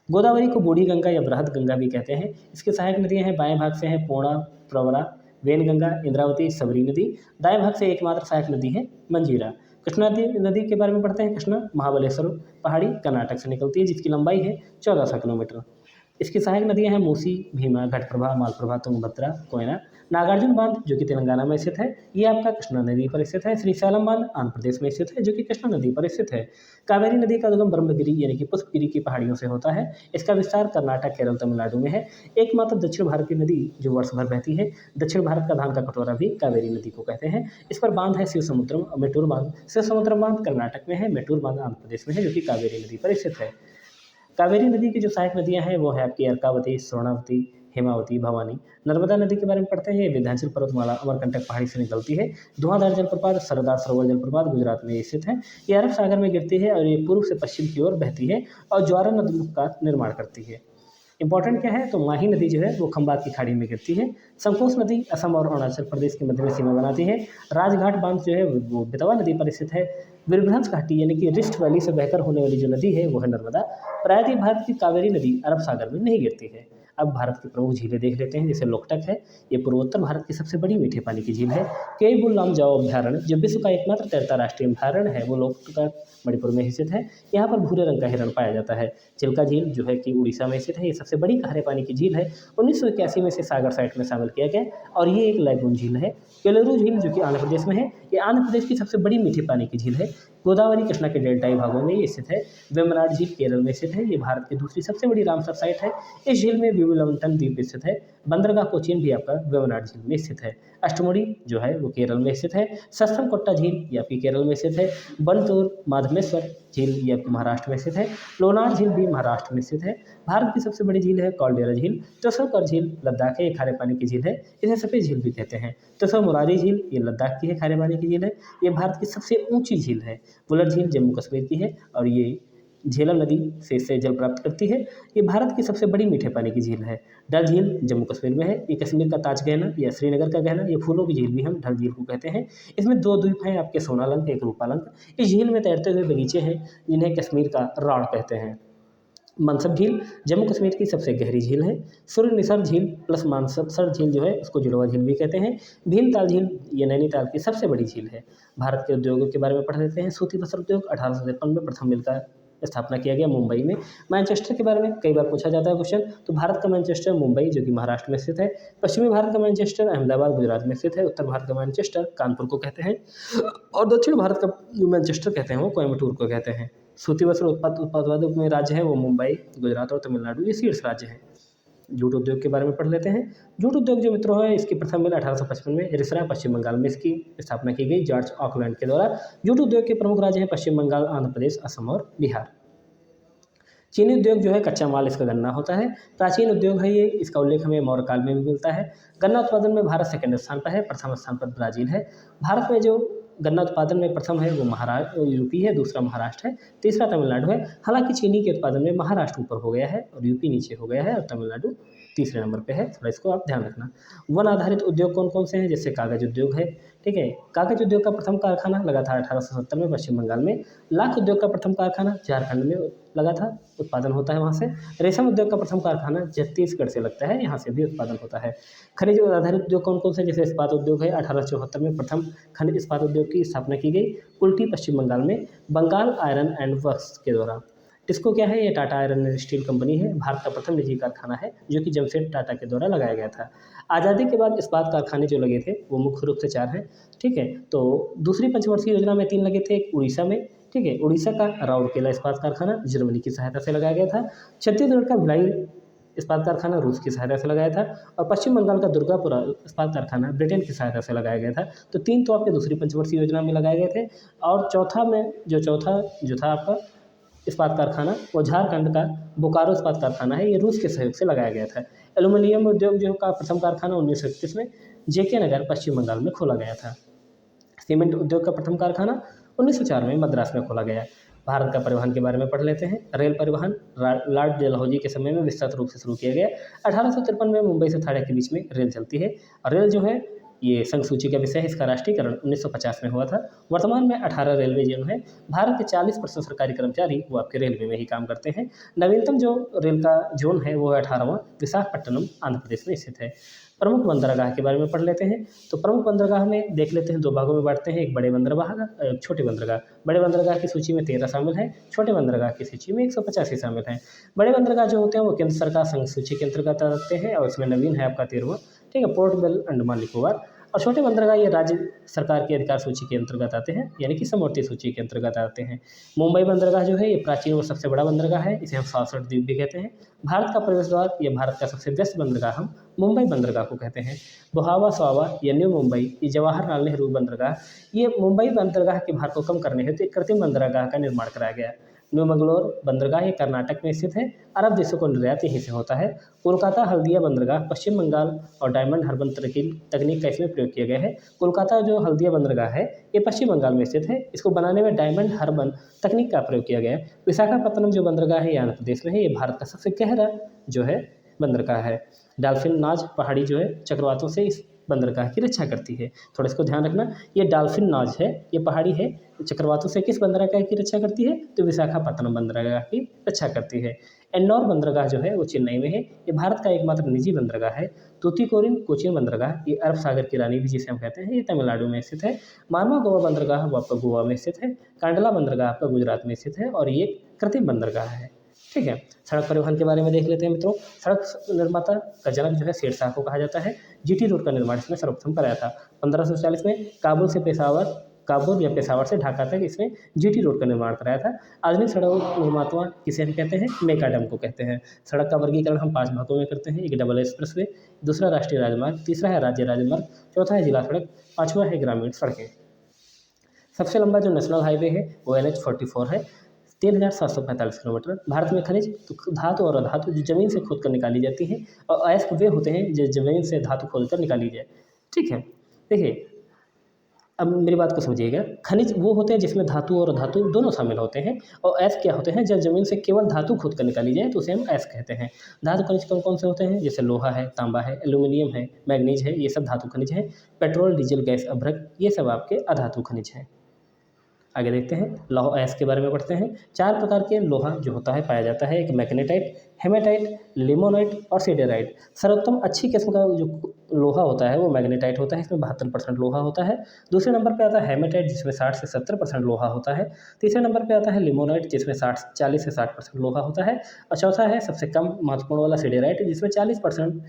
गोदावरी को बूढ़ी गंगा या बृहद गंगा भी कहते हैं। इसकी सहायक नदियाँ हैं बाएं भाग से हैं पूर्णा, प्रवरा, वेनगंगा, इंद्रावती, सबरी नदी। दाएं भाग से एकमात्र सहायक नदी है मंजीरा। कृष्णा नदी के बारे में पढ़ते हैं। कृष्णा महाबलेश्वर पहाड़ी कर्नाटक से निकलती है, जिसकी लंबाई है 1400 किलोमीटर। इसकी सहायक नदियां हैं मूसी, भीमा, घटप्रभा, मालप्रभा, तुंगभद्रा, कोयना। नागार्जुन बांध जो कि तेलंगाना में स्थित है, ये आपका कृष्णा नदी पर स्थित है। श्रीशैलम बांध आंध्र प्रदेश में स्थित है जो कि कृष्णा नदी पर स्थित है। कावेरी नदी का उद्गम ब्रह्मगिरी यानी कि पुष्पगिरी की पहाड़ियों से होता है। इसका विस्तार कर्नाटक, केरल, तमिलनाडु में है। एकमात्र दक्षिण भारत की नदी जो वर्ष भर बहती है। दक्षिण भारत का धान का कटोरा भी कावेरी नदी को कहते हैं। इस पर बांध है शिव समुद्रम, मेटूर बांध। शिव समुद्रम बांध कर्नाटक में है, मेटूर बांध आंध्र प्रदेश में है जो कि कावेरी नदी पर स्थित है। कावेरी नदी की जो सहायक नदियां हैं वो है आपकी अर्कावती, स्वर्णावती, हेमावती, भवानी। नर्मदा नदी के बारे में पढ़ते हैं। ये विंध्याचल पर्वतमाला अमरकंटक पहाड़ी से निकलती है। धुआंधार जलप्रपात, सरदार सरोवर जलप्रपात गुजरात में स्थित है। ये अरब सागर में गिरती है और ये पूर्व से पश्चिम की ओर बहती है और ज्वारा नदी का निर्माण करती है। इंपॉर्टेंट क्या है, तो माही नदी जो है वो खंबात की खाड़ी में गिरती है। संकोच नदी असम और अरुणाचल प्रदेश के मध्य में सीमा बनाती है। राजघाट बांध जो है वो बेतवा नदी पर स्थित है। वीरभ्रंश घाटी यानी कि रिफ्ट वैली से बहकर होने वाली जो नदी है वो है नर्मदा। प्रायद्वीप भारत की कावेरी नदी अरब सागर में नहीं गिरती है। अब भारत की प्रमुख झीलें देख लेते हैं, जैसे लोकटक है, ये पूर्वोत्तर भारत की सबसे बड़ी मीठे पानी की झील है। केबुल लामजाओ अभ्यारण्य जो विश्व का एकमात्र तैरता राष्ट्रीय अभ्यारण्य है वो लोकटक मणिपुर में स्थित है। यहाँ पर भूरे रंग का हिरण पाया जाता है। चिल्का झील जो है कि उड़ीसा में स्थित है, ये सबसे बड़ी खारे पानी की झील है। 1981 में से सागर साइट में शामिल किया गया और ये एक लैगून झील है। केलरू झील जो कि आंध्र प्रदेश में है, ये आंध्र प्रदेश की सबसे बड़ी मीठे पानी की झील है। गोदावरी कृष्णा के डेल्टाई भागों में ये स्थित है। वेम्बनाड झील केरल में स्थित है, ये भारत की दूसरी सबसे बड़ी रामसर साइट है। इस झील में विवलंटन द्वीप स्थित है। बंदरगाह कोचीन भी आपका वेम्बनाड झील में स्थित है। अष्टमुड़ी जो है वो केरल में स्थित है। सस्तम कोट्टा झील ये आपकी केरल में स्थित है। बनतूर, माधमेश्वर, झील ये आपको महाराष्ट्र में स्थित है। लोनार झील भी महाराष्ट्र में स्थित है। भारत की सबसे बड़ी झील है कॉल्डेरा झील। तसोकर झील लद्दाख है, ये खारे पानी की झील है, इसे सफ़ेद झील भी कहते हैं। तसो मुरारी झील ये लद्दाख की है, खारे पानी की झील है। ये भारत की सबसे ऊंची झील है। वुलर झील जम्मू कश्मीर की है और ये झेलम नदी से इससे जल प्राप्त करती है। ये भारत की सबसे बड़ी मीठे पानी की झील है। डल झील जम्मू कश्मीर में है। ये कश्मीर का ताज गहना या श्रीनगर का गहना, ये फूलों की झील भी हम डल झील को कहते हैं। इसमें 2 द्वीप हैं आपके, सोनालंक एक रूपालंक। इस झील में तैरते हुए बगीचे हैं जिन्हें कश्मीर का राढ़ कहते हैं। मनसब झील जम्मू कश्मीर की सबसे गहरी झील है। सूर्यनिसर झील प्लस मानसर झील जो है उसको जुड़वा झील भी कहते हैं। भीमताल झील ये नैनीताल की सबसे बड़ी झील है। भारत के उद्योगों के बारे में पढ़ लेते हैं। सूती वस्त्र उद्योग 1853 में प्रथम मिल का स्थापना किया गया मुंबई में। मैनचेस्टर के बारे में कई बार पूछा जाता है क्वेश्चन, तो भारत का मैनचेस्टर मुंबई जो कि महाराष्ट्र में स्थित है। पश्चिमी भारत का मैनचेस्टर अहमदाबाद गुजरात में स्थित है। उत्तर भारत का मैनचेस्टर कानपुर को कहते हैं और दक्षिण भारत का जो मैनचेस्टर कहते हैं वो कोयम्बटूर को कहते हैं। सूती वस्त्र उत्पादक में राज्य है वो मुंबई, गुजरात और तमिलनाडु, ये शीर्ष राज्य हैं। जूट उद्योग के बारे में पढ़ लेते हैं। जूट उद्योग जो मित्रों है इसकी प्रथम मिल 1855 में रिसरा पश्चिम बंगाल में इसकी स्थापना की गई जॉर्ज ऑकलैंड के द्वारा। जूट उद्योग के प्रमुख राज्य हैं पश्चिम बंगाल, आंध्र प्रदेश, असम और बिहार। चीनी उद्योग जो है कच्चा माल इसका गन्ना होता है। प्राचीन उद्योग है ये, इसका उल्लेख हमें मौर्य काल में भी मिलता है। गन्ना उत्पादन में भारत सेकंड स्थान पर है, प्रथम स्थान पर ब्राज़ील है। भारत में जो गन्ना उत्पादन में प्रथम है वो यूपी है, दूसरा महाराष्ट्र है, तीसरा तमिलनाडु है। हालांकि चीनी के उत्पादन में महाराष्ट्र ऊपर हो गया है और यूपी नीचे हो गया है और तमिलनाडु तीसरे नंबर पे है, थोड़ा इसको आप ध्यान रखना। वन आधारित उद्योग कौन कौन से हैं, जैसे कागज उद्योग है, ठीक है। कागज उद्योग का प्रथम कारखाना लगा था 1870 में पश्चिम बंगाल में। लाख उद्योग का प्रथम कारखाना झारखंड में लगा था, उत्पादन होता है वहाँ से। रेशम उद्योग का प्रथम कारखाना छत्तीसगढ़ से लगता है, यहाँ से भी उत्पादन होता है। खनिज आधारित उद्योग कौन कौन से, जैसे इस्पात उद्योग है, 1874 में प्रथम खनिज इस्पात उद्योग की स्थापना की गई कुल्टी पश्चिम बंगाल में, बंगाल आयरन एंड वर्क्स के द्वारा। टिस्को क्या है, ये Tata iron and steel company है, भारत का प्रथम निजी कारखाना है जो कि जमशेद टाटा के द्वारा लगाया गया था। आज़ादी के बाद इस्पात कारखाने जो लगे थे वो मुख्य रूप से 4 हैं, ठीक है। तो दूसरी पंचवर्षीय योजना में 3 लगे थे, एक उड़ीसा में, ठीक है, उड़ीसा का राउरकेला इस्पात कारखाना जर्मनी की सहायता से लगाया गया था। छत्तीसगढ़ का भिलाई इस्पात कारखाना रूस की सहायता से लगाया था और पश्चिम बंगाल का दुर्गापुरा इस्पात कारखाना ब्रिटेन की सहायता से लगाया गया था। तो 3 तो आपके दूसरी पंचवर्षीय योजना में लगाए गए थे और चौथा जो था आपका इस्पात कारखाना वो झारखंड का बोकारो इस्पात कारखाना है, ये रूस के सहयोग से लगाया गया था। एल्यूमिनियम उद्योग जो का प्रथम कारखाना 1931 में जेके नगर पश्चिम बंगाल में खोला गया था। सीमेंट उद्योग का प्रथम कारखाना 1904 में मद्रास में खोला गया। भारत का परिवहन के बारे में पढ़ लेते हैं। रेल परिवहन लॉर्ड डलहौजी के समय में विस्तृत रूप से शुरू किया गया। 1853 में मुंबई से थाने के बीच में रेल चलती है और रेल जो है ये संघ सूची का विषय है। इसका राष्ट्रीयकरण 1950 में हुआ था। वर्तमान में 18 रेलवे जोन है। भारत के 40% सरकारी कर्मचारी वो आपके रेलवे में ही काम करते हैं। नवीनतम जो रेल का जोन है वो है 18वां, विशाखापट्टनम आंध्र प्रदेश में स्थित है। प्रमुख बंदरगाह के बारे में पढ़ लेते हैं। तो प्रमुख बंदरगाह में देख लेते हैं, 2 भागों में बांटते हैं, एक बड़े बंदरगाह एक छोटे बंदरगाह। बड़े बंदरगाह की सूची में 13 शामिल हैं, छोटे बंदरगाह की सूची में 185 शामिल हैं। बड़े बंदरगाह जो होते हैं वो केंद्र सरकार संघ सूची के अंतर्गत आते हैं और इसमें नवीन है आपका 13वां, ठीक है, पोर्ट बेल अंडमान निकोबार। और छोटे बंदरगाह ये राज्य सरकार की अधिकार सूची के अंतर्गत आते हैं, यानी कि समवर्ती सूची के अंतर्गत आते हैं। मुंबई बंदरगाह जो है ये प्राचीन और सबसे बड़ा बंदरगाह है, इसे हम 67 द्वीप भी कहते हैं। भारत का प्रवेश द्वार, ये भारत का सबसे व्यस्त बंदरगाह हम मुंबई बंदरगाह को कहते हैं। बोहावा स्वावा या न्यू मुंबई, ये जवाहरलाल नेहरू बंदरगाह, ये मुंबई बंदरगाह के भार को कम करने हेतु एक कृत्रिम बंदरगाह का निर्माण कराया गया। न्यू मंगलोर बंदरगाह ये कर्नाटक में स्थित है, अरब देशों को निर्यात यहीं से होता है। कोलकाता हल्दिया बंदरगाह पश्चिम बंगाल और डायमंड हार्बर तकनीक का इसमें प्रयोग किया गया है। कोलकाता जो हल्दिया बंदरगाह है ये पश्चिम बंगाल में स्थित है, इसको बनाने में डायमंड हार्बर तकनीक का प्रयोग किया गया है। विशाखापट्टनम जो बंदरगाह है ये आंध्र प्रदेश में है, ये भारत का सबसे गहरा जो है बंदरगाह है। डॉल्फिन नाज पहाड़ी जो है चक्रवातों से इस बंदरगाह की रक्षा करती है, थोड़ा इसको ध्यान रखना। ये डॉल्फिन नाज है, ये पहाड़ी है, चक्रवातों से किस बंदरगाह की रक्षा करती है, तो विशाखापट्टनम बंदरगाह की रक्षा करती है। एन्नौर बंदरगाह जो है वो चेन्नई में है, ये भारत का एकमात्र निजी बंदरगाह है। तूतीकोरिन कोचीन बंदरगाह, ये अरब सागर की रानी भी जिसे हम कहते हैं, ये तमिलनाडु में स्थित है। मारवा गोवा बंदरगाह वो आपका गोवा में स्थित है। कांडला बंदरगाह आपका गुजरात में स्थित है और ये कृत्रिम बंदरगाह है, ठीक है। सड़क परिवहन के बारे में देख लेते हैं मित्रों। सड़क निर्माता का जनक जो है शेरशाह को कहा जाता है। जीटी रोड का निर्माण इसमें सर्वप्रथम कराया था 1540 में। काबुल या पेशावर से ढाका तक इसमें जीटी रोड का निर्माण कराया था। आधुनिक सड़क निर्माता किसे हम कहते हैं, मेकाडम को कहते हैं। सड़क का वर्गीकरण हम 5 भागों में करते हैं। एक डबल एक्सप्रेसवे, दूसरा राष्ट्रीय राजमार्ग, तीसरा है राज्य राजमार्ग, चौथा है जिला सड़क, 5वां है ग्रामीण सड़कें। सबसे लंबा जो नेशनल हाईवे है वो NH 44 है। 3745 किलोमीटर। भारत में खनिज तो धातु और अधातु जो ज़मीन से खोद कर निकाली जाती हैं, और अयस्क वे होते हैं जो ज़मीन से धातु खोद कर निकाली जाए। ठीक है, देखिए अब मेरी बात को समझिएगा। खनिज वो होते हैं जिसमें धातु और अधातु दोनों शामिल होते हैं, और अयस्क क्या होते हैं, जब ज़मीन से केवल धातु खोद कर निकाली जाए तो उसे हम अयस्क कहते हैं। धातु खनिज कौन कौन से होते हैं, जैसे लोहा है, तांबा है, एल्यूमीनियम है, मैग्नीज है, ये सब धातु खनिज हैं। पेट्रोल, डीजल, गैस, अभ्रक, ये सब आपके अधातु खनिज हैं। आगे देखते हैं, लौह अयस्क के बारे में पढ़ते हैं। 4 प्रकार के लोहा जो होता है पाया जाता है, एक मैग्नेटाइट, हेमेटाइट, लिमोनाइट और सिडेराइट। सर्वोत्तम अच्छी किस्म का जो लोहा होता है वो मैग्नेटाइट होता है, इसमें 72% लोहा होता है। दूसरे नंबर पे आता है हेमेटाइट, जिसमें 60 से 70% लोहा होता है। तीसरे नंबर पे आता है लिमोनाइट, जिसमें 40 से 60% लोहा होता है। और चौथा है सबसे कम महत्वपूर्ण वाला सिडेराइट, जिसमें 40%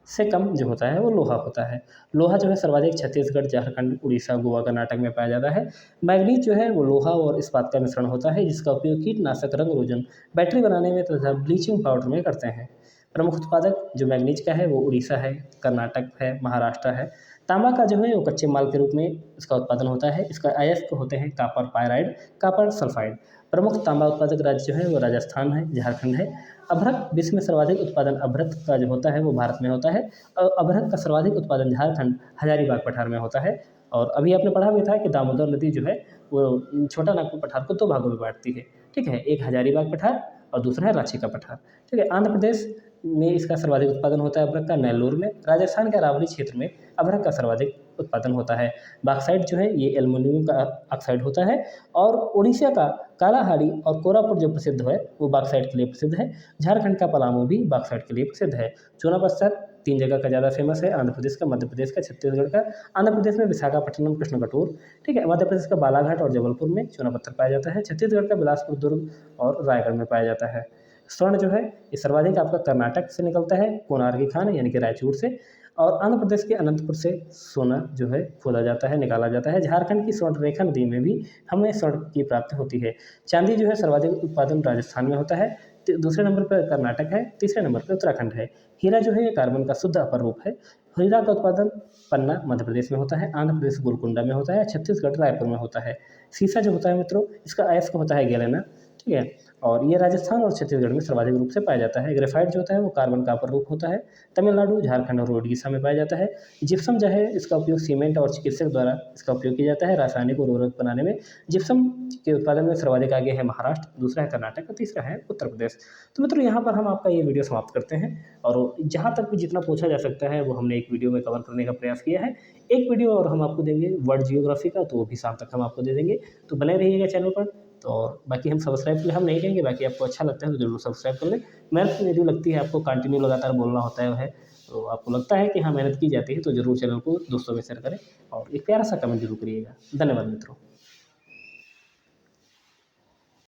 से कम जो होता है वो लोहा होता है। लोहा जो है सर्वाधिक छत्तीसगढ़, झारखंड, उड़ीसा, गोवा, कर्नाटक में पाया जाता है। मैग्नीज जो है वो लोहा और इस्पात का मिश्रण होता है, जिसका उपयोग कीटनाशक, रंग रोगन, बैटरी बनाने में तथा ब्लीचिंग पाउडर में करते हैं। प्रमुख उत्पादक जो मैग्नीज का है वो उड़ीसा है, कर्नाटक है, महाराष्ट्र है। तांबा का जो है वो कच्चे माल के रूप में इसका उत्पादन होता है। इसका अयस्क होते हैं कापर पायराइड, कापर सल्फाइड। प्रमुख तांबा उत्पादक राज्य जो है वो राजस्थान है, झारखंड है। अभ्रक, विश्व में सर्वाधिक उत्पादन अभ्रक का जो होता है वो भारत में होता है, और अभ्रक का सर्वाधिक उत्पादन झारखंड हजारीबाग पठार में होता है। और अभी आपने पढ़ा भी था कि दामोदर नदी जो है वो छोटा नागपुर पठार को 2 भागों में बांटती है। ठीक है, एक हजारीबाग पठार और दूसरा है रांची का पठार। ठीक है, आंध्र प्रदेश में इसका सर्वाधिक उत्पादन होता है अभ्रक का, नेल्लोर में। राजस्थान के अरावली क्षेत्र में अभ्रक का सर्वाधिक उत्पादन होता है। बॉक्साइट जो है ये एल्युमिनियम का ऑक्साइड होता है। और उड़ीसा का कालाहांडी और कोरापुट जो प्रसिद्ध है वो बॉक्साइट के लिए प्रसिद्ध है। झारखंड का पलामू भी बॉक्साइट के लिए प्रसिद्ध है। चूना पत्थर 3 जगह का ज़्यादा फेमस है, आंध्र प्रदेश का, मध्य प्रदेश का, छत्तीसगढ़ का। आंध्र प्रदेश में विशाखापट्टनम, कृष्णकटूर। ठीक है, मध्य प्रदेश का बालाघाट और जबलपुर में चूना पत्थर पाया जाता है। छत्तीसगढ़ का बिलासपुर, दुर्ग और रायगढ़ में पाया जाता है। स्वर्ण जो है ये सर्वाधिक आपका कर्नाटक से निकलता है, कोनार की खान यानी कि रायचूर से। और आंध्र प्रदेश के अनंतपुर से सोना जो है खोदा जाता है, निकाला जाता है। झारखंड की स्वर्णरेखा नदी में भी हमें स्वर्ण की प्राप्ति होती है। चांदी जो है सर्वाधिक उत्पादन राजस्थान में होता है। दूसरे नंबर पर कर्नाटक है, तीसरे नंबर पर उत्तराखंड है। हीरा जो है ये कार्बन का शुद्ध अपर रूप है। हीरा का उत्पादन पन्ना मध्य प्रदेश में होता है, आंध्र प्रदेश गोलकुंडा में होता है, छत्तीसगढ़ रायपुर में होता है। शीशा जो होता है मित्रों, इसका अयस्क होता है गैलेना। ठीक है, और ये राजस्थान और छत्तीसगढ़ में सर्वाधिक रूप से पाया जाता है। ग्रेफाइट जो होता है वो कार्बन का अपर रूप होता है, तमिलनाडु, झारखंड और ओडिशा में पाया जाता है। जिप्सम जो है इसका उपयोग सीमेंट और चिकित्सक द्वारा इसका उपयोग किया जाता है रासायनिक उर्वरक बनाने में। जिप्सम के उत्पादन में सर्वाधिक आगे है महाराष्ट्र, दूसरा है कर्नाटक और तीसरा है उत्तर प्रदेश। तो मित्रों यहाँ पर हम आपका ये वीडियो समाप्त करते हैं, और जहाँ तक भी जितना पूछा जा सकता है वो हमने एक वीडियो में कवर करने का प्रयास किया है। एक वीडियो और हम आपको देंगे वर्ल्ड जियोग्राफी का, तो वो भी शाम तक हम आपको दे देंगे। तो बने रहिएगा चैनल पर। तो बाकी हम सब्सक्राइब के लिए हम नहीं कहेंगे, बाकी आपको अच्छा लगता है तो जरूर सब्सक्राइब कर लें। मेहनत मेरी लगती है, आपको कंटिन्यू लगातार बोलना होता है, तो आपको लगता है कि हाँ मेहनत की जाती है, तो ज़रूर चैनल को दोस्तों में शेयर करें और एक प्यारा सा कमेंट जरूर करिएगा। धन्यवाद मित्रों।